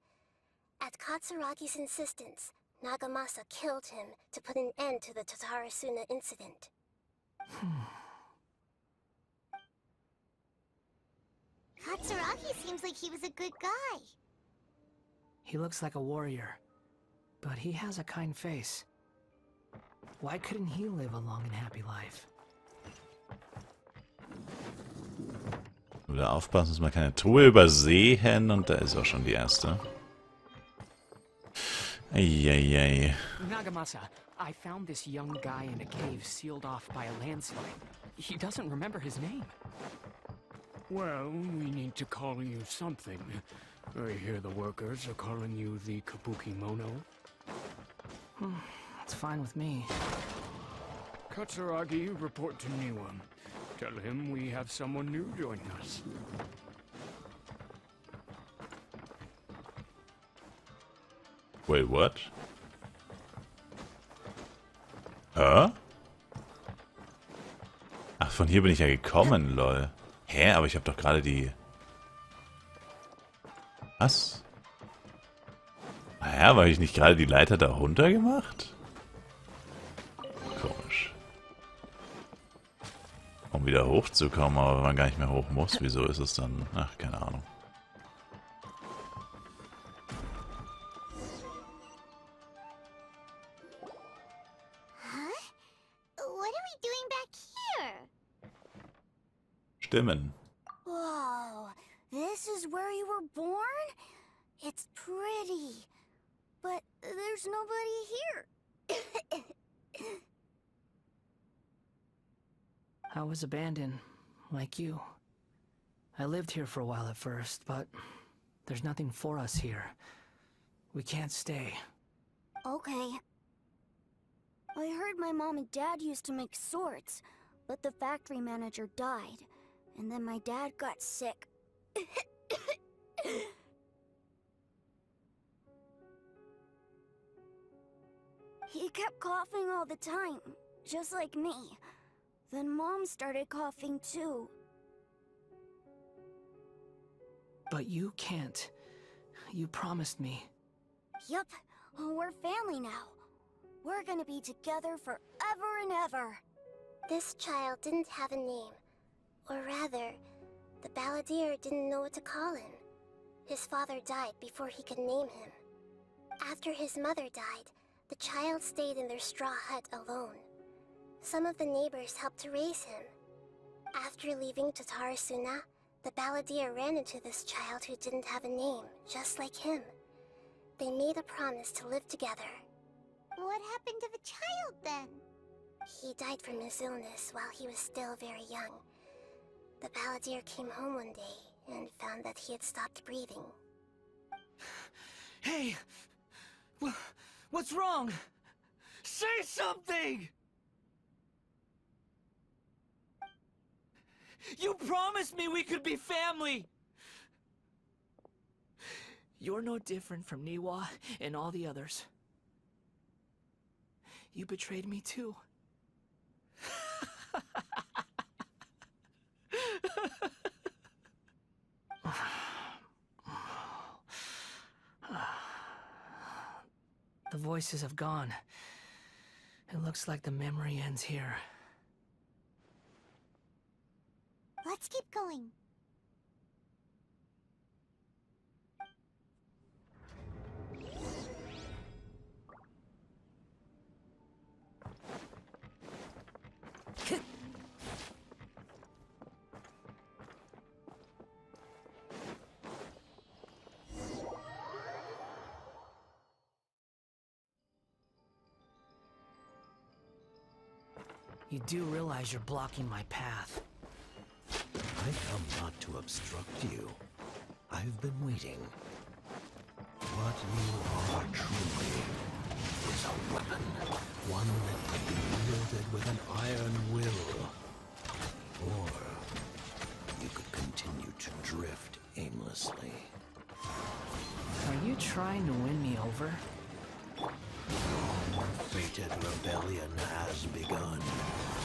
At Katsuragi's insistence, Nagamasa killed him to put an end to the Tatarasuna incident. Katsuragi seems like he was a good guy. He looks like a warrior, but he has a kind face. Why couldn't he live a long and happy life? Wieder aufpassen, dass wir keine Truhe übersehen. Und da ist auch schon die erste. Eieiei. Nagamasa, I found this young guy in a cave sealed off by a landslide. He doesn't remember his name. Well, we need to call you something. I hear the workers are calling you the Kabukimono. It's fine with me. Katsuragi, report to Niwa. Tell him we have someone new joining us. Wait, what? Hä? Ach, von hier bin ich ja gekommen, lol. Hä, aber ich habe doch gerade die... Was? Naja, habe ich nicht gerade die Leiter da runter gemacht? Komisch. Um wieder hochzukommen, aber wenn man gar nicht mehr hoch muss, wieso ist es dann... Ach, keine Ahnung. What are we doing back here? Stimmen. Whoa, this is where you were born? It's pretty, but there's nobody here. I was abandoned, like you. I lived here for a while at first, but there's nothing for us here. We can't stay. Okay. I heard my mom and dad used to make swords, but the factory manager died, and then my dad got sick. He kept coughing all the time, just like me. Then Mom started coughing too. But you can't. You promised me. Yup, we're family now. We're gonna be together forever and ever. This child didn't have a name. Or rather, the balladeer didn't know what to call him. His father died before he could name him. After his mother died, the child stayed in their straw hut alone. Some of the neighbors helped to raise him. After leaving Tatarasuna, the balladeer ran into this child who didn't have a name, just like him. They made a promise to live together. What happened to the child then? He died from his illness while he was still very young. The balladeer came home one day and found that he had stopped breathing. Hey! What's wrong? Say something! You promised me we could be family! You're no different from Niwa and all the others. You betrayed me too. The voices have gone. It looks like the memory ends here. Let's keep going. You do realize you're blocking my path. I come not to obstruct you. I've been waiting. What you are truly is a weapon. One that could be wielded with an iron will. Or you could continue to drift aimlessly. Are you trying to win me over? Your fated rebellion has begun.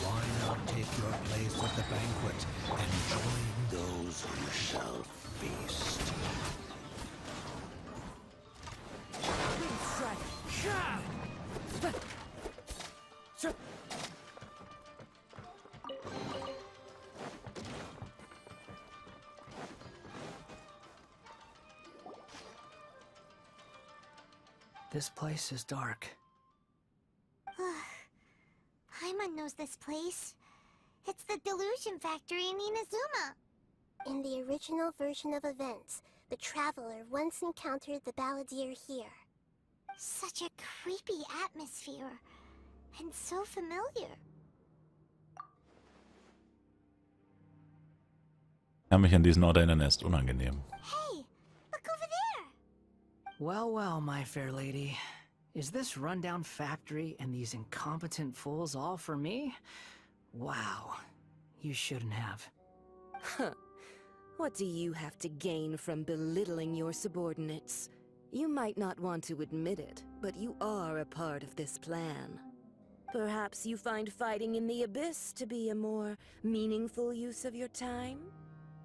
Why not take your place at the banquet and join those who shall feast? This place is dark. Paimon knows this place. It's the Delusion Factory in Inazuma. In the original version of events, the Traveler once encountered the balladeer here. Such a creepy atmosphere. And so familiar. Kann mich an diesen Ort erinnern, er ist unangenehm. Hey, look over there. Well, well, my fair lady. Is this rundown factory and these incompetent fools all for me? Wow. You shouldn't have. Huh. What do you have to gain from belittling your subordinates? You might not want to admit it, but you are a part of this plan. Perhaps you find fighting in the Abyss to be a more meaningful use of your time?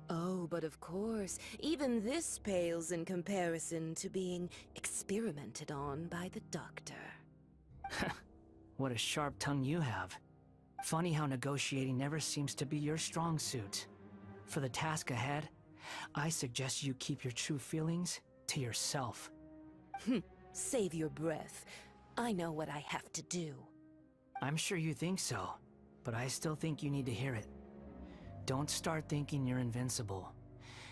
Oh, but of course, even this pales in comparison to being experimented on by the Doctor. What a sharp tongue you have. Funny how negotiating never seems to be your strong suit. For the task ahead, I suggest you keep your true feelings to yourself. Save your breath. I know what I have to do. I'm sure you think so, but I still think you need to hear it. Don't start thinking you're invincible,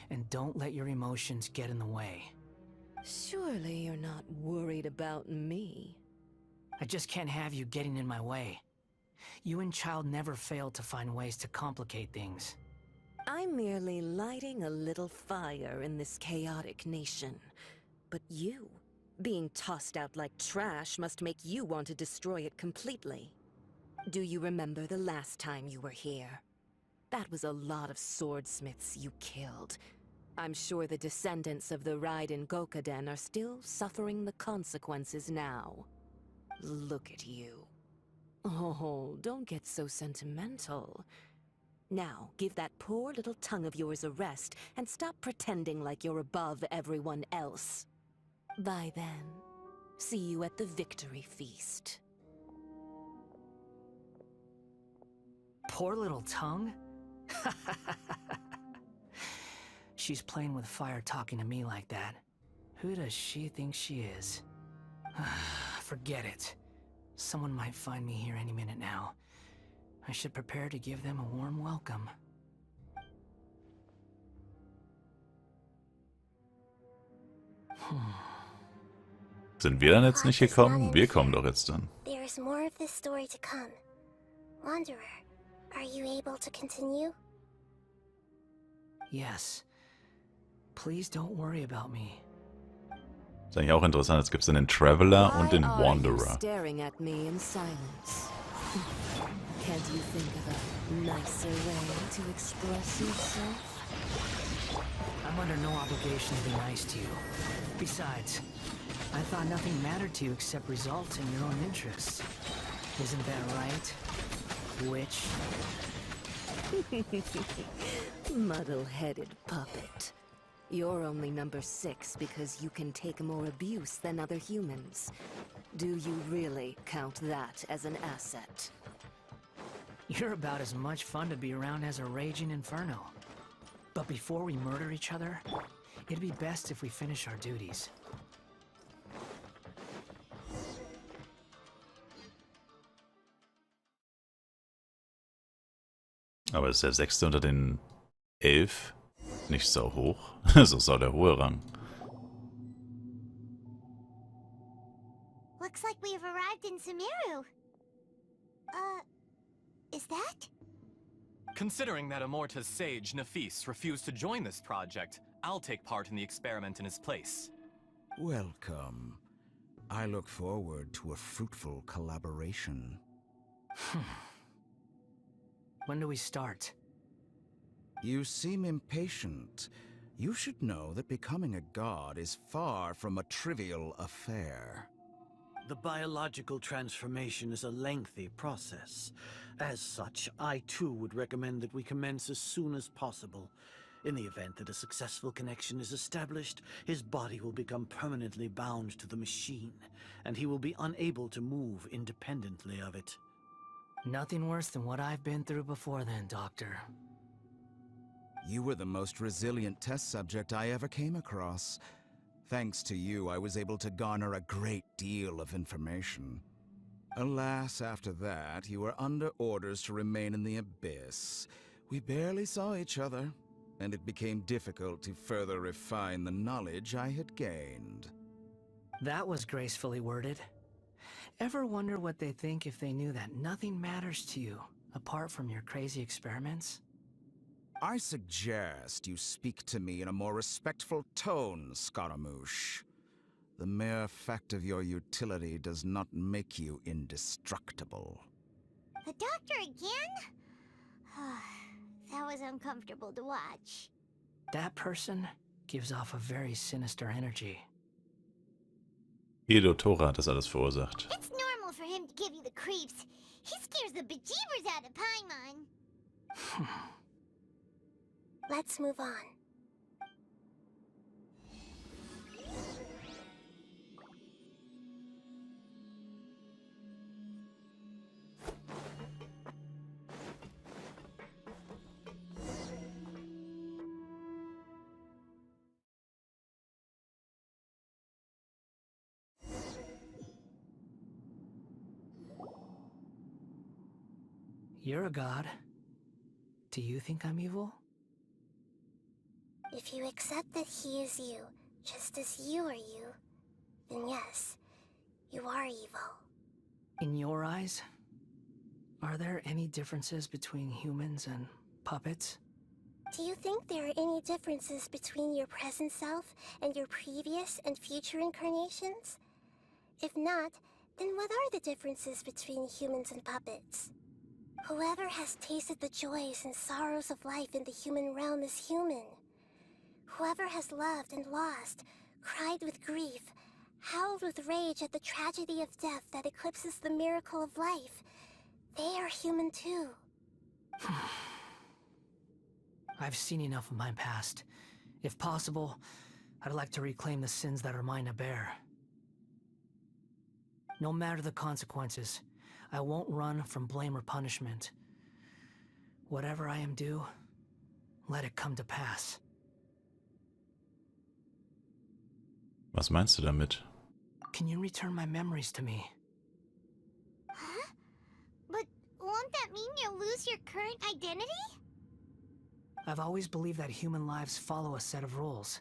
and don't let your emotions get in the way. Surely you're not worried about me. I just can't have you getting in my way. You and Child never fail to find ways to complicate things. I'm merely lighting a little fire in this chaotic nation. But you, being tossed out like trash, must make you want to destroy it completely. Do you remember the last time you were here? That was a lot of swordsmiths you killed. I'm sure the descendants of the Raiden Gokaden are still suffering the consequences now. Look at you. Oh, don't get so sentimental. Now, give that poor little tongue of yours a rest and stop pretending like you're above everyone else. Bye then. See you at the victory feast. poor little tongue? She's playing with fire talking to me like that. Who does she think she is? Forget it. Someone might find me here any minute now. I should prepare to give them a warm welcome. Sind wir dann jetzt nicht gekommen? Wir kommen doch jetzt dann. There is more of this story to come. Wanderer, are you able to continue? Yes. Please don't worry about me. Ist eigentlich auch interessant, jetzt gibt es den Traveler und den Why are you Wanderer. staring at me in silence? Can't you think of a nicer way to express yourself? I'm under no obligation to be nice to you. Besides, I thought nothing mattered to you except results in your own interests. Isn't that right? Witch? Muddle-headed puppet. You're only number 6 because you can take more abuse than other humans. Do you really count that as an asset? You're about as much fun to be around as a raging inferno. But before we murder each other, it'd be best if we finish our duties. Aber ist der 6. unter den 11 nicht so hoch? So ist auch der hohe Rang. Looks like we've arrived in Sumeru. Is that? Considering that Amorta's sage, Nafis, refused to join this project, I'll take part in the experiment in his place. Welcome. I look forward to a fruitful collaboration. When do we start? You seem impatient. You should know that becoming a god is far from a trivial affair. The biological transformation is a lengthy process. As such, I too would recommend that we commence as soon as possible. In the event that a successful connection is established, his body will become permanently bound to the machine, and he will be unable to move independently of it. Nothing worse than what I've been through before then, Doctor. You were the most resilient test subject I ever came across. Thanks to you, I was able to garner a great deal of information. Alas, after that, you were under orders to remain in the Abyss. We barely saw each other, and it became difficult to further refine the knowledge I had gained. That was gracefully worded. Ever wonder what they think if they knew that nothing matters to you, apart from your crazy experiments? I suggest you speak to me in a more respectful tone, Scaramouche. The mere fact of your utility does not make you indestructible. The doctor again? That was uncomfortable to watch. That person gives off a very sinister energy. Edo Tora hat das alles verursacht. It's normal for him to give you the creeps. He scares the bejeebers out of Paimon. Let's move on. You're a god. Do you think I'm evil? If you accept that he is you, just as you are you, then yes, you are evil. In your eyes, are there any differences between humans and puppets? Do you think there are any differences between your present self and your previous and future incarnations? If not, then what are the differences between humans and puppets? Whoever has tasted the joys and sorrows of life in the human realm is human. Whoever has loved and lost, cried with grief, howled with rage at the tragedy of death that eclipses the miracle of life, they are human too. I've seen enough of my past. If possible, I'd like to reclaim the sins that are mine to bear. No matter the consequences, I won't run from blame or punishment. Whatever I am due, let it come to pass. Was meinst du damit? Can you return my memories to me? Huh? But won't that mean you'll lose your current identity? I've always believed that human lives follow a set of rules,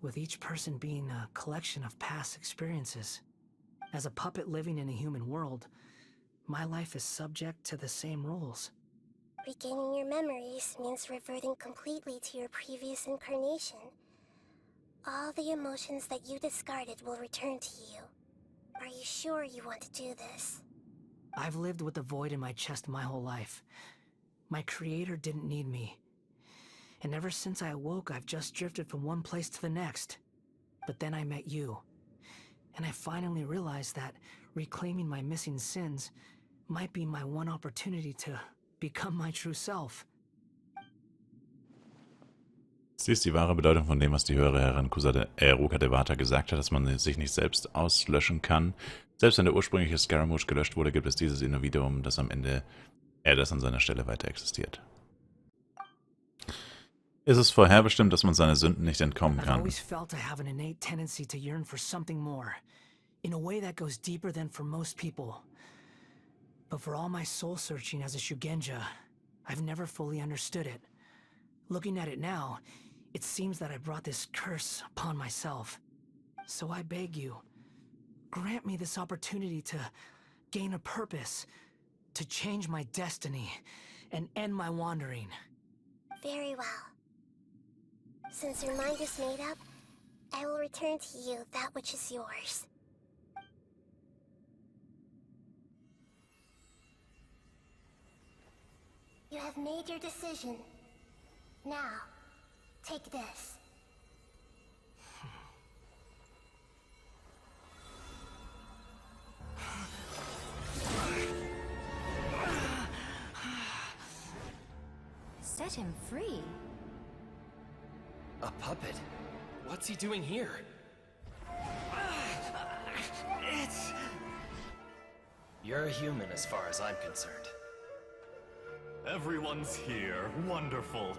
with each person being a collection of past experiences. As a puppet living in a human world, my life is subject to the same rules. Regaining your memories means reverting completely to your previous incarnation. All the emotions that you discarded will return to you. Are you sure you want to do this? I've lived with the void in my chest my whole life. My creator didn't need me. And ever since I awoke, I've just drifted from one place to the next. But then I met you. And I finally realized that reclaiming my missing sins might be my one opportunity to become my true self. Sie ist die wahre Bedeutung von dem, was die höhere Herrin Ruka Devata gesagt hat, dass man sich nicht selbst auslöschen kann. Selbst wenn der ursprüngliche Scaramouche gelöscht wurde, gibt es dieses Individuum, das am Ende das an seiner Stelle weiter existiert. Ist es vorherbestimmt, dass man seine Sünden nicht entkommen I've kann? always felt I have an innate tendency to yearn for something more, in a way that goes deeper than for most people. But for all my soul searching as a Shugenja, I've never fully understood it. Looking at it now, it seems that I brought this curse upon myself. So I beg you, grant me this opportunity to gain a purpose, to change my destiny, and end my wandering. Very well. Since your mind is made up, I will return to you that which is yours. You have made your decision. Now, take this. Set him free. A puppet? What's he doing here? You're a human as far as I'm concerned. Everyone's here. Wonderful.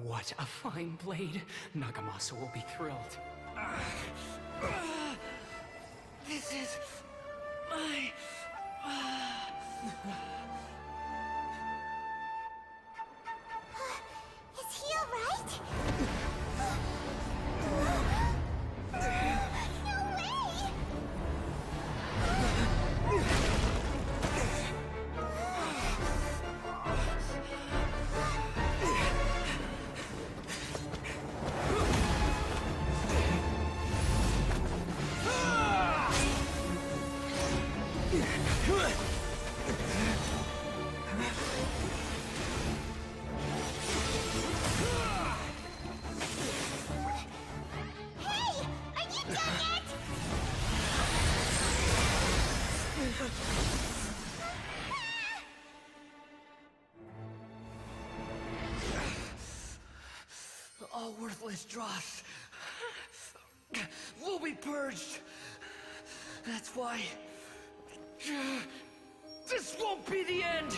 What a fine blade. Nagamasa will be thrilled. This is my... Is he alright? No way! All worthless dross will be purged. That's why this won't be the end.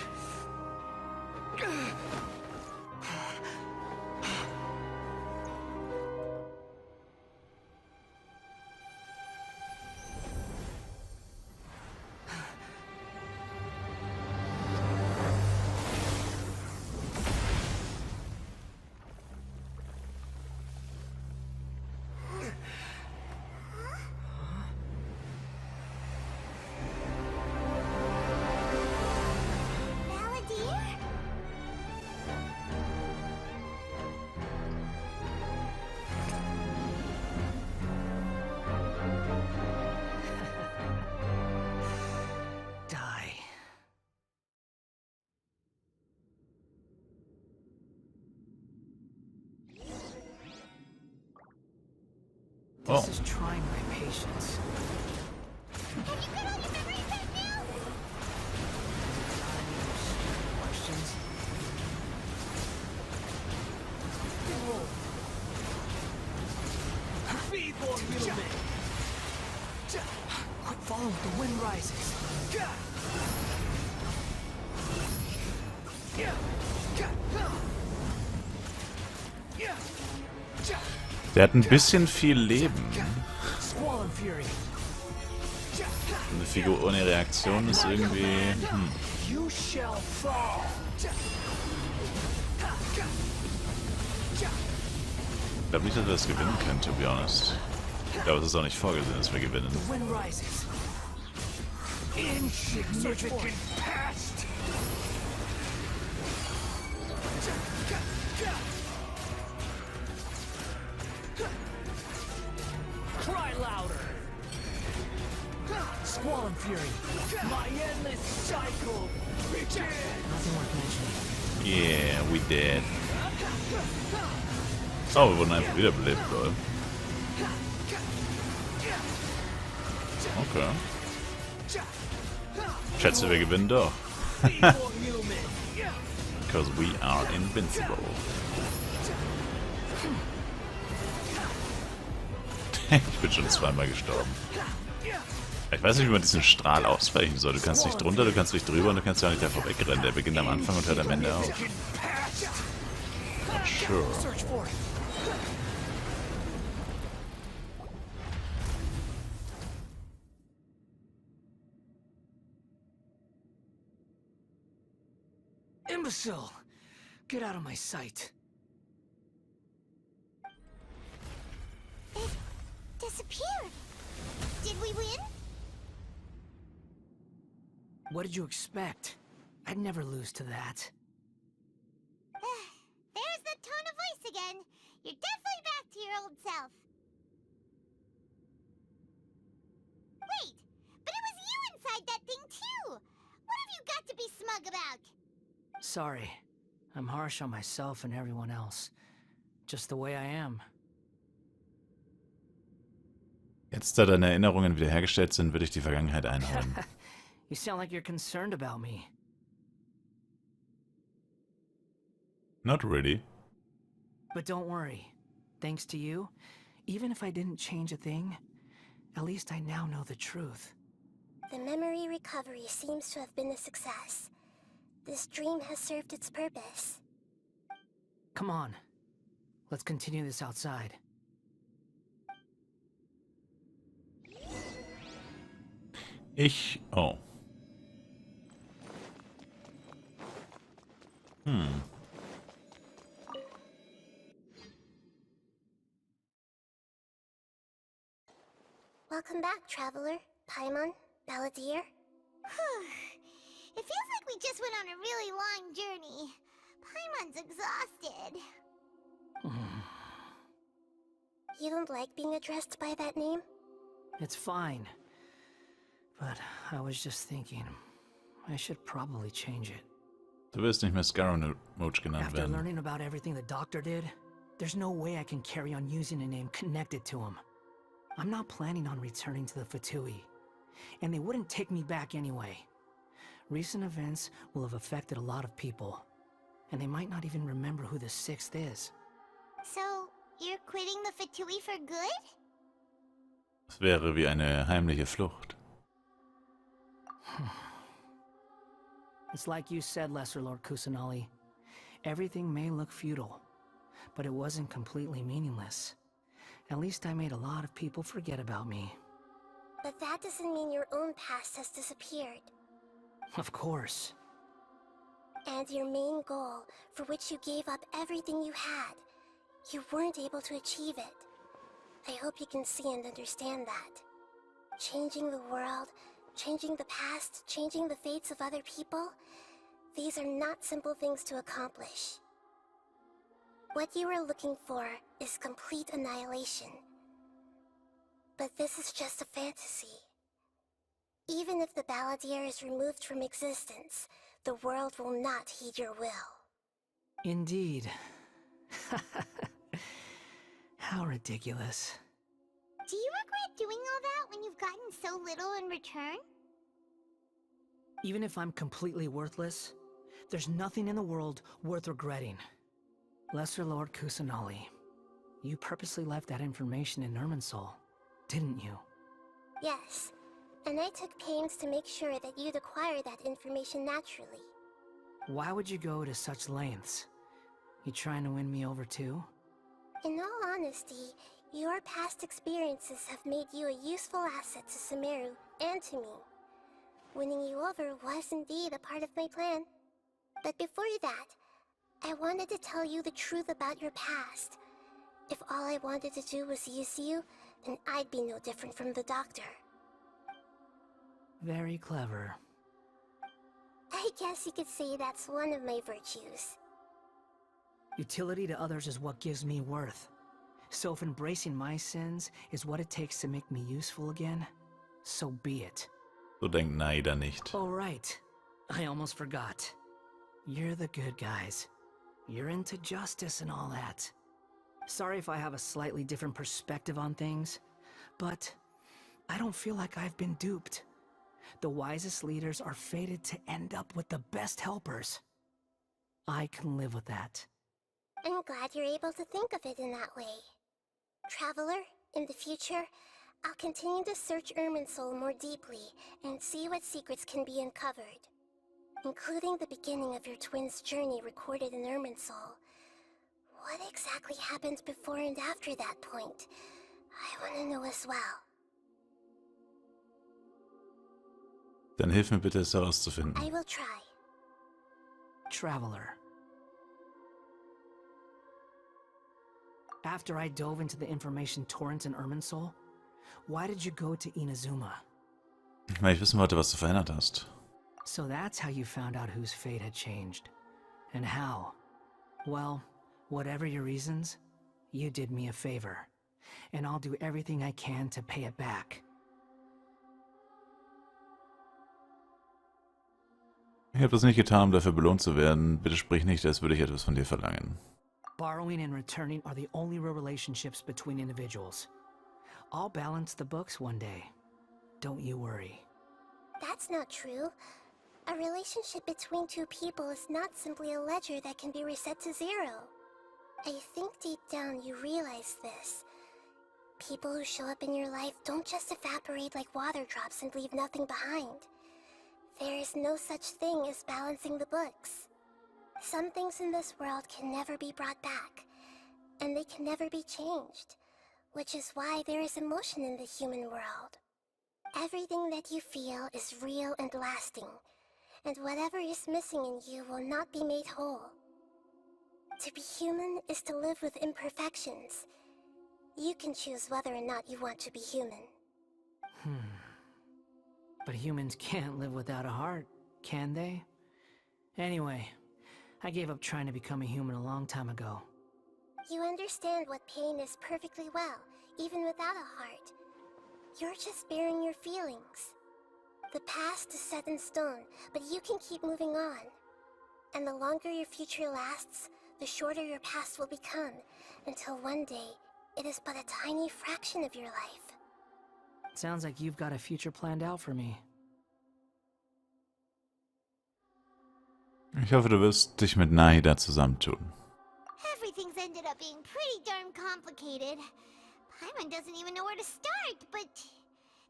This is trying my patience. Have you got all your memories back now? Questions? Feeble human! Quick, follow the wind rises. Der hat ein bisschen viel Leben. Eine Figur ohne Reaktion ist irgendwie... Ich glaube nicht, dass wir das gewinnen können, to be honest. Ich glaube, es ist auch nicht vorgesehen, dass wir gewinnen. Cry louder! Squall and Fury! My endless cycle begins! Nothing worth mentioning. Yeah, we did. Oh, wir wurden einfach wiederbelebt, lol. Okay. Ich schätze, wir gewinnen doch. Because we are invincible. Ich bin schon zweimal gestorben. Ich weiß nicht, wie man diesen Strahl ausweichen soll. Du kannst nicht drunter, du kannst nicht drüber und du kannst ja auch nicht davor wegrennen. Der beginnt am Anfang und hört am Ende auf. Not sure. Imbecile! Get out of my sight. It disappeared. Did we win? What did you expect? I'd never lose to that. There's the tone of voice again. You're definitely back to your old self. Wait, but it was you inside that thing too! What have you got to be smug about? Sorry. I'm harsh on myself and everyone else. Just the way I am. Jetzt, da deine Erinnerungen wiederhergestellt sind, würde ich die Vergangenheit einholen. You sound like you're concerned about me. Not really. But don't worry. Thanks to you, even if I didn't change a thing, at least I now know the truth. The memory recovery seems to have been a success. This dream has served its purpose. Come on. Let's continue this outside. Oh. Welcome back, traveler. Paimon, Balladeer. It feels like we just went on a really long journey. Paimon's exhausted. You don't like being addressed by that name? It's fine. But I was just thinking, I should probably change it. Du wirst nicht mehr Scaramouche genannt After werden. learning about everything the doctor did, there's no way I can carry on using a name connected to him. I'm not planning on returning to the Fatui, and they wouldn't take me back anyway. Recent events will have affected a lot of people, and they might not even remember who the Sixth is. So, you're quitting the Fatui for good? Es wäre wie eine heimliche Flucht. It's like you said, Lesser Lord Kusanali. Everything may look futile, but it wasn't completely meaningless. At least I made a lot of people forget about me. But that doesn't mean your own past has disappeared. Of course. And your main goal, for which you gave up everything you had, you weren't able to achieve it. I hope you can see and understand that. Changing the world, changing the past, changing the fates of other people, these are not simple things to accomplish. What you are looking for is complete annihilation. But this is just a fantasy. Even if the Balladeer is removed from existence, the world will not heed your will. Indeed. How ridiculous. Do you regret doing all that when you've gotten so little in return? Even if I'm completely worthless, there's nothing in the world worth regretting. Lesser Lord Kusanali, you purposely left that information in Irminsul, didn't you? Yes, and I took pains to make sure that you'd acquire that information naturally. Why would you go to such lengths? You trying to win me over too? In all honesty, your past experiences have made you a useful asset to Sumeru and to me. Winning you over was indeed a part of my plan. But before that, I wanted to tell you the truth about your past. If all I wanted to do was use you, then I'd be no different from the Doctor. Very clever. I guess you could say that's one of my virtues. Utility to others is what gives me worth. So if embracing my sins is what it takes to make me useful again, so be it. So denkt Naida nicht. Oh right, I almost forgot. You're the good guys. You're into justice and all that. Sorry if I have a slightly different perspective on things, but I don't feel like I've been duped. The wisest leaders are fated to end up with the best helpers. I can live with that. I'm glad you're able to think of it in that way. Traveler, in the future, I'll continue to search Irminsul more deeply and see what secrets can be uncovered, including the beginning of your twins' journey recorded in Irminsul. What exactly happened before and after that point? I want to know as well. Dann hilf mir bitte, es herauszufinden. I will try. Traveler. After I dove into the information torrent in Irminsul, why did you go to Inazuma? Weil ich wissen wollte, was du verändert hast. So that's how you found out whose fate had changed. And how? Well, whatever your reasons, you did me a favor. And I'll do everything I can to pay it back. Ich habe das nicht getan, um dafür belohnt zu werden. Bitte sprich nicht, als würde ich etwas von dir verlangen. Borrowing and returning are the only real relationships between individuals. I'll balance the books one day. Don't you worry. That's not true. A relationship between two people is not simply a ledger that can be reset to zero. I think deep down you realize this. People who show up in your life don't just evaporate like water drops and leave nothing behind. There is no such thing as balancing the books. Some things in this world can never be brought back, and they can never be changed, which is why there is emotion in the human world. Everything that you feel is real and lasting, and whatever is missing in you will not be made whole. To be human is to live with imperfections. You can choose whether or not you want to be human. But humans can't live without a heart, can they? Anyway, I gave up trying to become a human a long time ago. You understand what pain is perfectly well, even without a heart. You're just bearing your feelings. The past is set in stone, but you can keep moving on. And the longer your future lasts, the shorter your past will become, until one day, it is but a tiny fraction of your life. Sounds like you've got a future planned out for me. Ich hoffe, du wirst dich mit Naida zusammentun. Everything's ended up being pretty darn complicated. Paimon doesn't even know where to start, but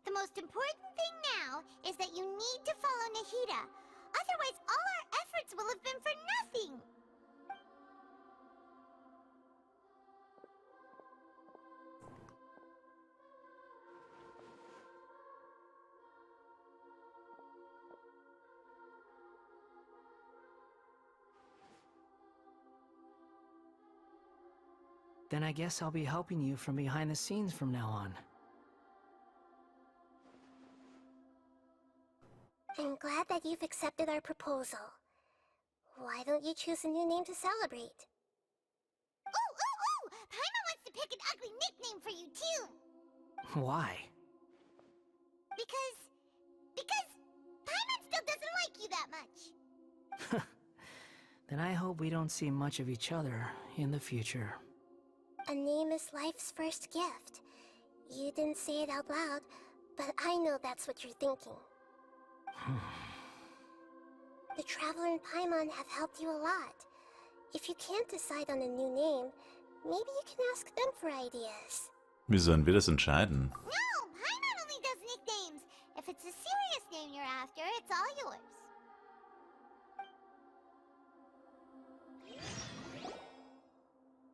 the most important thing now is that you need to follow Nahida. Otherwise, all our efforts will have been for nothing. Then I guess I'll be helping you from behind the scenes from now on. I'm glad that you've accepted our proposal. Why don't you choose a new name to celebrate? Ooh! Paimon wants to pick an ugly nickname for you, too! Why? Because Paimon still doesn't like you that much. Then I hope we don't see much of each other in the future. A name is life's first gift. You didn't say it out loud, but I know that's what you're thinking. The Traveler and Paimon have helped you a lot. If you can't decide on a new name, maybe you can ask them for ideas. Wie sollen wir das entscheiden? No, Paimon only does nicknames. If it's a serious name you're after, it's all yours.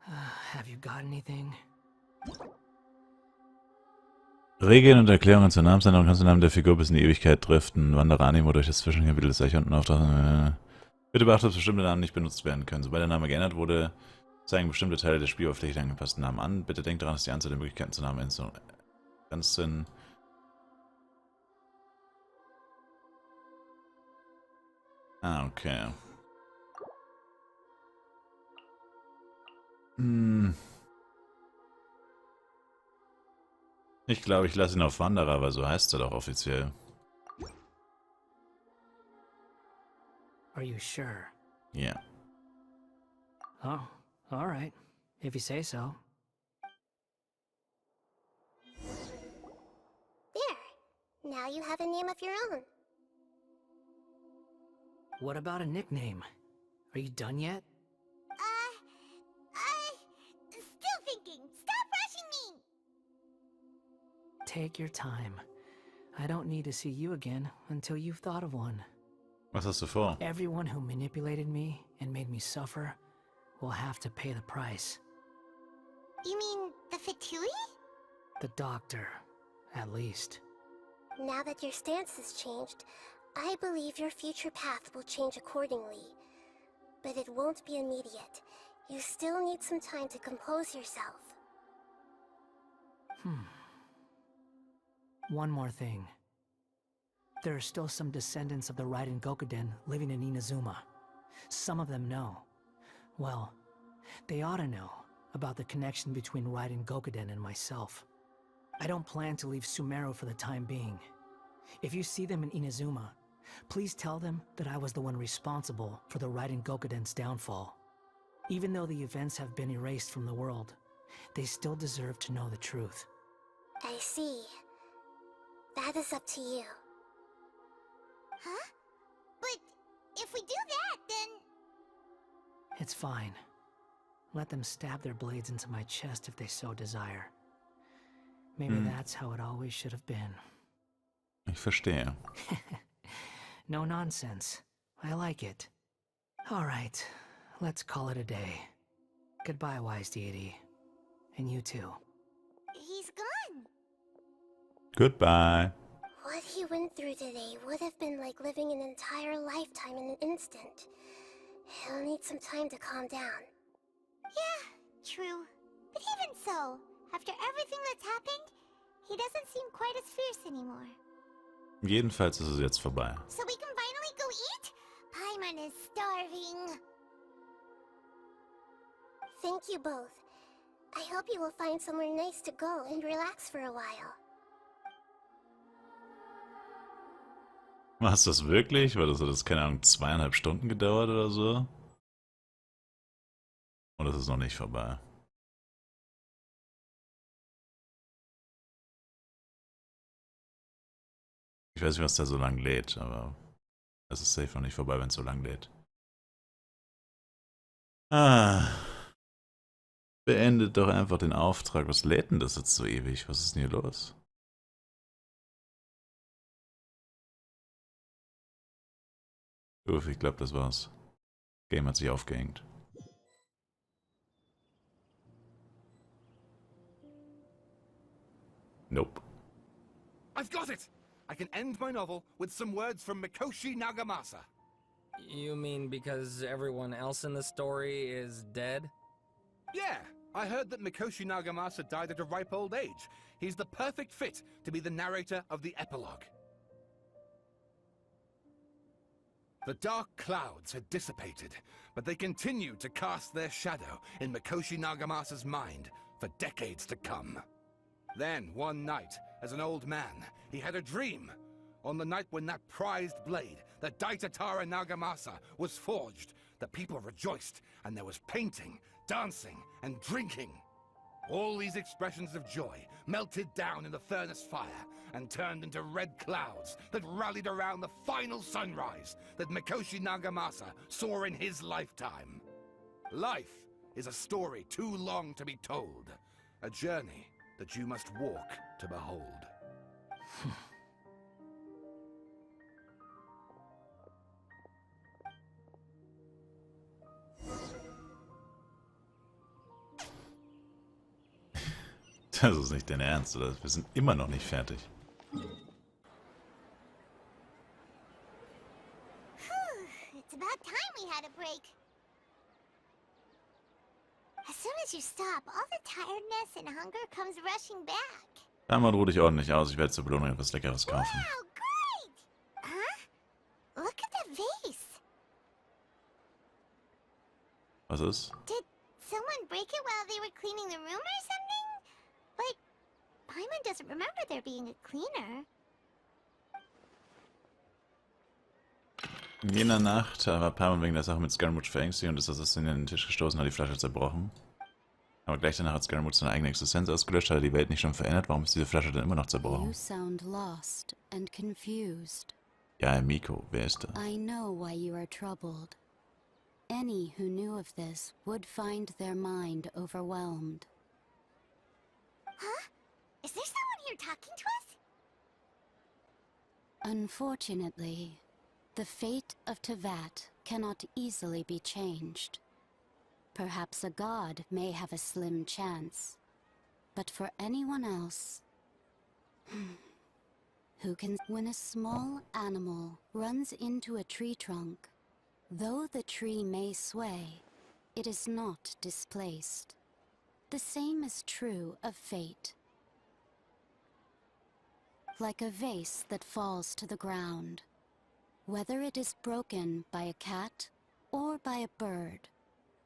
Have you got anything? Regeln und Erklärungen zur Namensänderung kannst du den Namen der Figur bis in die Ewigkeit driften. Wandere Animo durch das Zwischenkapitel des Eichhunten Auftrag. Bitte beachte, dass bestimmte Namen nicht benutzt werden können. Sobald der Name geändert wurde, zeigen bestimmte Teile der Spieloberfläche den angepassten Namen an. Bitte denkt daran, dass die Anzahl der Möglichkeiten zur Namenänderung ganz sind. Ah, okay. Ich glaube, ich lasse ihn auf Wanderer, weil so heißt er doch offiziell. Are you sure? Ja. Oh, all right. If you say so. There. Now you have a name of your own. What about a nickname? Are you done yet? Still thinking. Stop rushing me! Take your time. I don't need to see you again until you've thought of one. Was hast du vor? Everyone who manipulated me and made me suffer will have to pay the price. You mean the Fatui? The doctor, at least. Now that your stance has changed, I believe your future path will change accordingly. But it won't be immediate. You still need some time to compose yourself. One more thing. There are still some descendants of the Raiden Gokuden living in Inazuma. Some of them know. Well, they ought to know about the connection between Raiden Gokuden and myself. I don't plan to leave Sumeru for the time being. If you see them in Inazuma, please tell them that I was the one responsible for the Raiden Gokuden's downfall. Even though the events have been erased from the world, they still deserve to know the truth. I see. That is up to you. Huh? But if we do that, then... It's fine. Let them stab their blades into my chest if they so desire. Maybe that's how it always should have been. Ich verstehe. No nonsense. I like it. Alright, let's call it a day. Goodbye, wise deity. And you too. He's gone. Goodbye. What he went through today would have been like living an entire lifetime in an instant. He'll need some time to calm down. Yeah, true. But even so, after everything that's happened, he doesn't seem quite as fierce anymore. Jedenfalls ist es jetzt vorbei. So we can finally go eat? Paimon is starving. Thank you both. I hope you will find somewhere nice to go and relax for a while. War's das wirklich? Weil das hat jetzt, keine Ahnung, 2,5 Stunden gedauert oder so? Und es ist noch nicht vorbei. Ich weiß nicht, was da so lang lädt, aber es ist safe noch nicht vorbei, wenn es so lang lädt. Beendet doch einfach den Auftrag. Was lädt denn das jetzt so ewig? Was ist denn hier los? Uff, ich glaube, das war's. Game hat sich aufgehängt. Nope. I've got it! I can end my novel with some words from Mikoshi Nagamasa. You mean because everyone else in the story is dead? Yeah, I heard that Mikoshi Nagamasa died at a ripe old age. He's the perfect fit to be the narrator of the epilogue. The dark clouds had dissipated, but they continued to cast their shadow in Mikoshi Nagamasa's mind for decades to come. Then, one night, as an old man, he had a dream. On the night when that prized blade, the Daitatara Nagamasa, was forged, the people rejoiced, and there was painting, dancing, and drinking. All these expressions of joy melted down in the furnace fire and turned into red clouds that rallied around the final sunrise that Mikoshi Nagamasa saw in his lifetime. Life is a story too long to be told, a journey that you must walk to behold. Das ist nicht dein Ernst, oder? Wir sind immer noch nicht fertig. It's about time we had a break. As soon as you stop, all the tiredness and hunger comes rushing back. Einmal ruh dich ordentlich aus. Ich werde zur Belohnung etwas Leckeres kaufen. Wow, great! Huh? Look at that vase. Was ist? Did someone break it while they were cleaning the room or something? But Paimon doesn't remember there being a cleaner. In jener Nacht war Paimon wegen der Sache mit Scaramouche verängstigt und ist Assassin in den Tisch gestoßen, hat die Flasche zerbrochen. Aber gleich danach hat Scaramouche seine eigene Existenz ausgelöscht, hat er die Welt nicht schon verändert. Warum ist diese Flasche denn immer noch zerbrochen? You sound lost and confused. Ja, Miko, wer ist da? I know why you are troubled. Any who knew of this would find their mind overwhelmed. Huh? Is there someone here talking to us? Unfortunately, the fate of Tevat cannot easily be changed. Perhaps a god may have a slim chance, but for anyone else, who can... When a small animal runs into a tree trunk, though the tree may sway, it is not displaced. The same is true of fate. Like a vase that falls to the ground, whether it is broken by a cat or by a bird,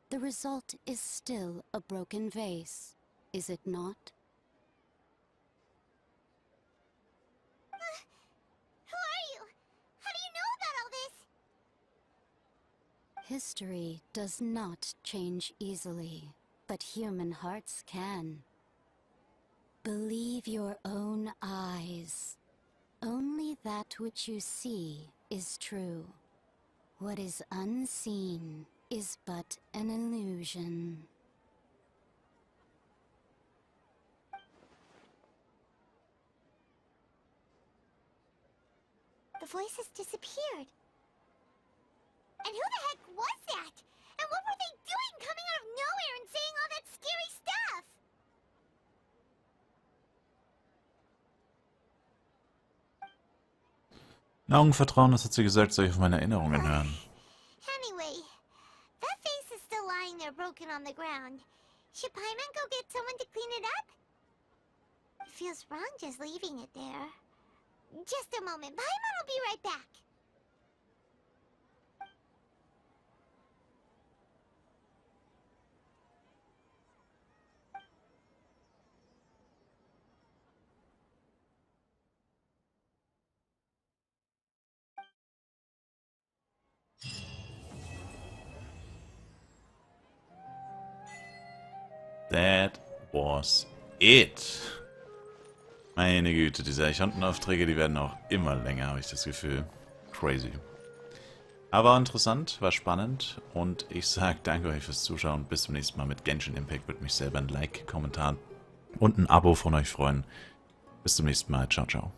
the result is still a broken vase, is it not? Who are you? How do you know about all this? History does not change easily, but human hearts can. Believe your own eyes. Only that which you see is true. What is unseen is but an illusion. The voice has disappeared. And who the heck was that? And what were they doing coming out of nowhere and saying all that scary stuff? Augenvertrauen, das hat sie gesagt, soll ich auf meine Erinnerungen hören. Anyway, that vase is still lying there broken on the ground. Should Paimon go get someone to clean it up? It feels wrong just leaving it there. Just a moment, Paimon will be right back. That was it. Meine Güte, diese Archontenaufträge, die werden auch immer länger, habe ich das Gefühl. Crazy. Aber interessant, war spannend und ich sage danke euch fürs Zuschauen. Bis zum nächsten Mal mit Genshin Impact. Würde mich selber ein Like, Kommentar und ein Abo von euch freuen. Bis zum nächsten Mal. Ciao, ciao.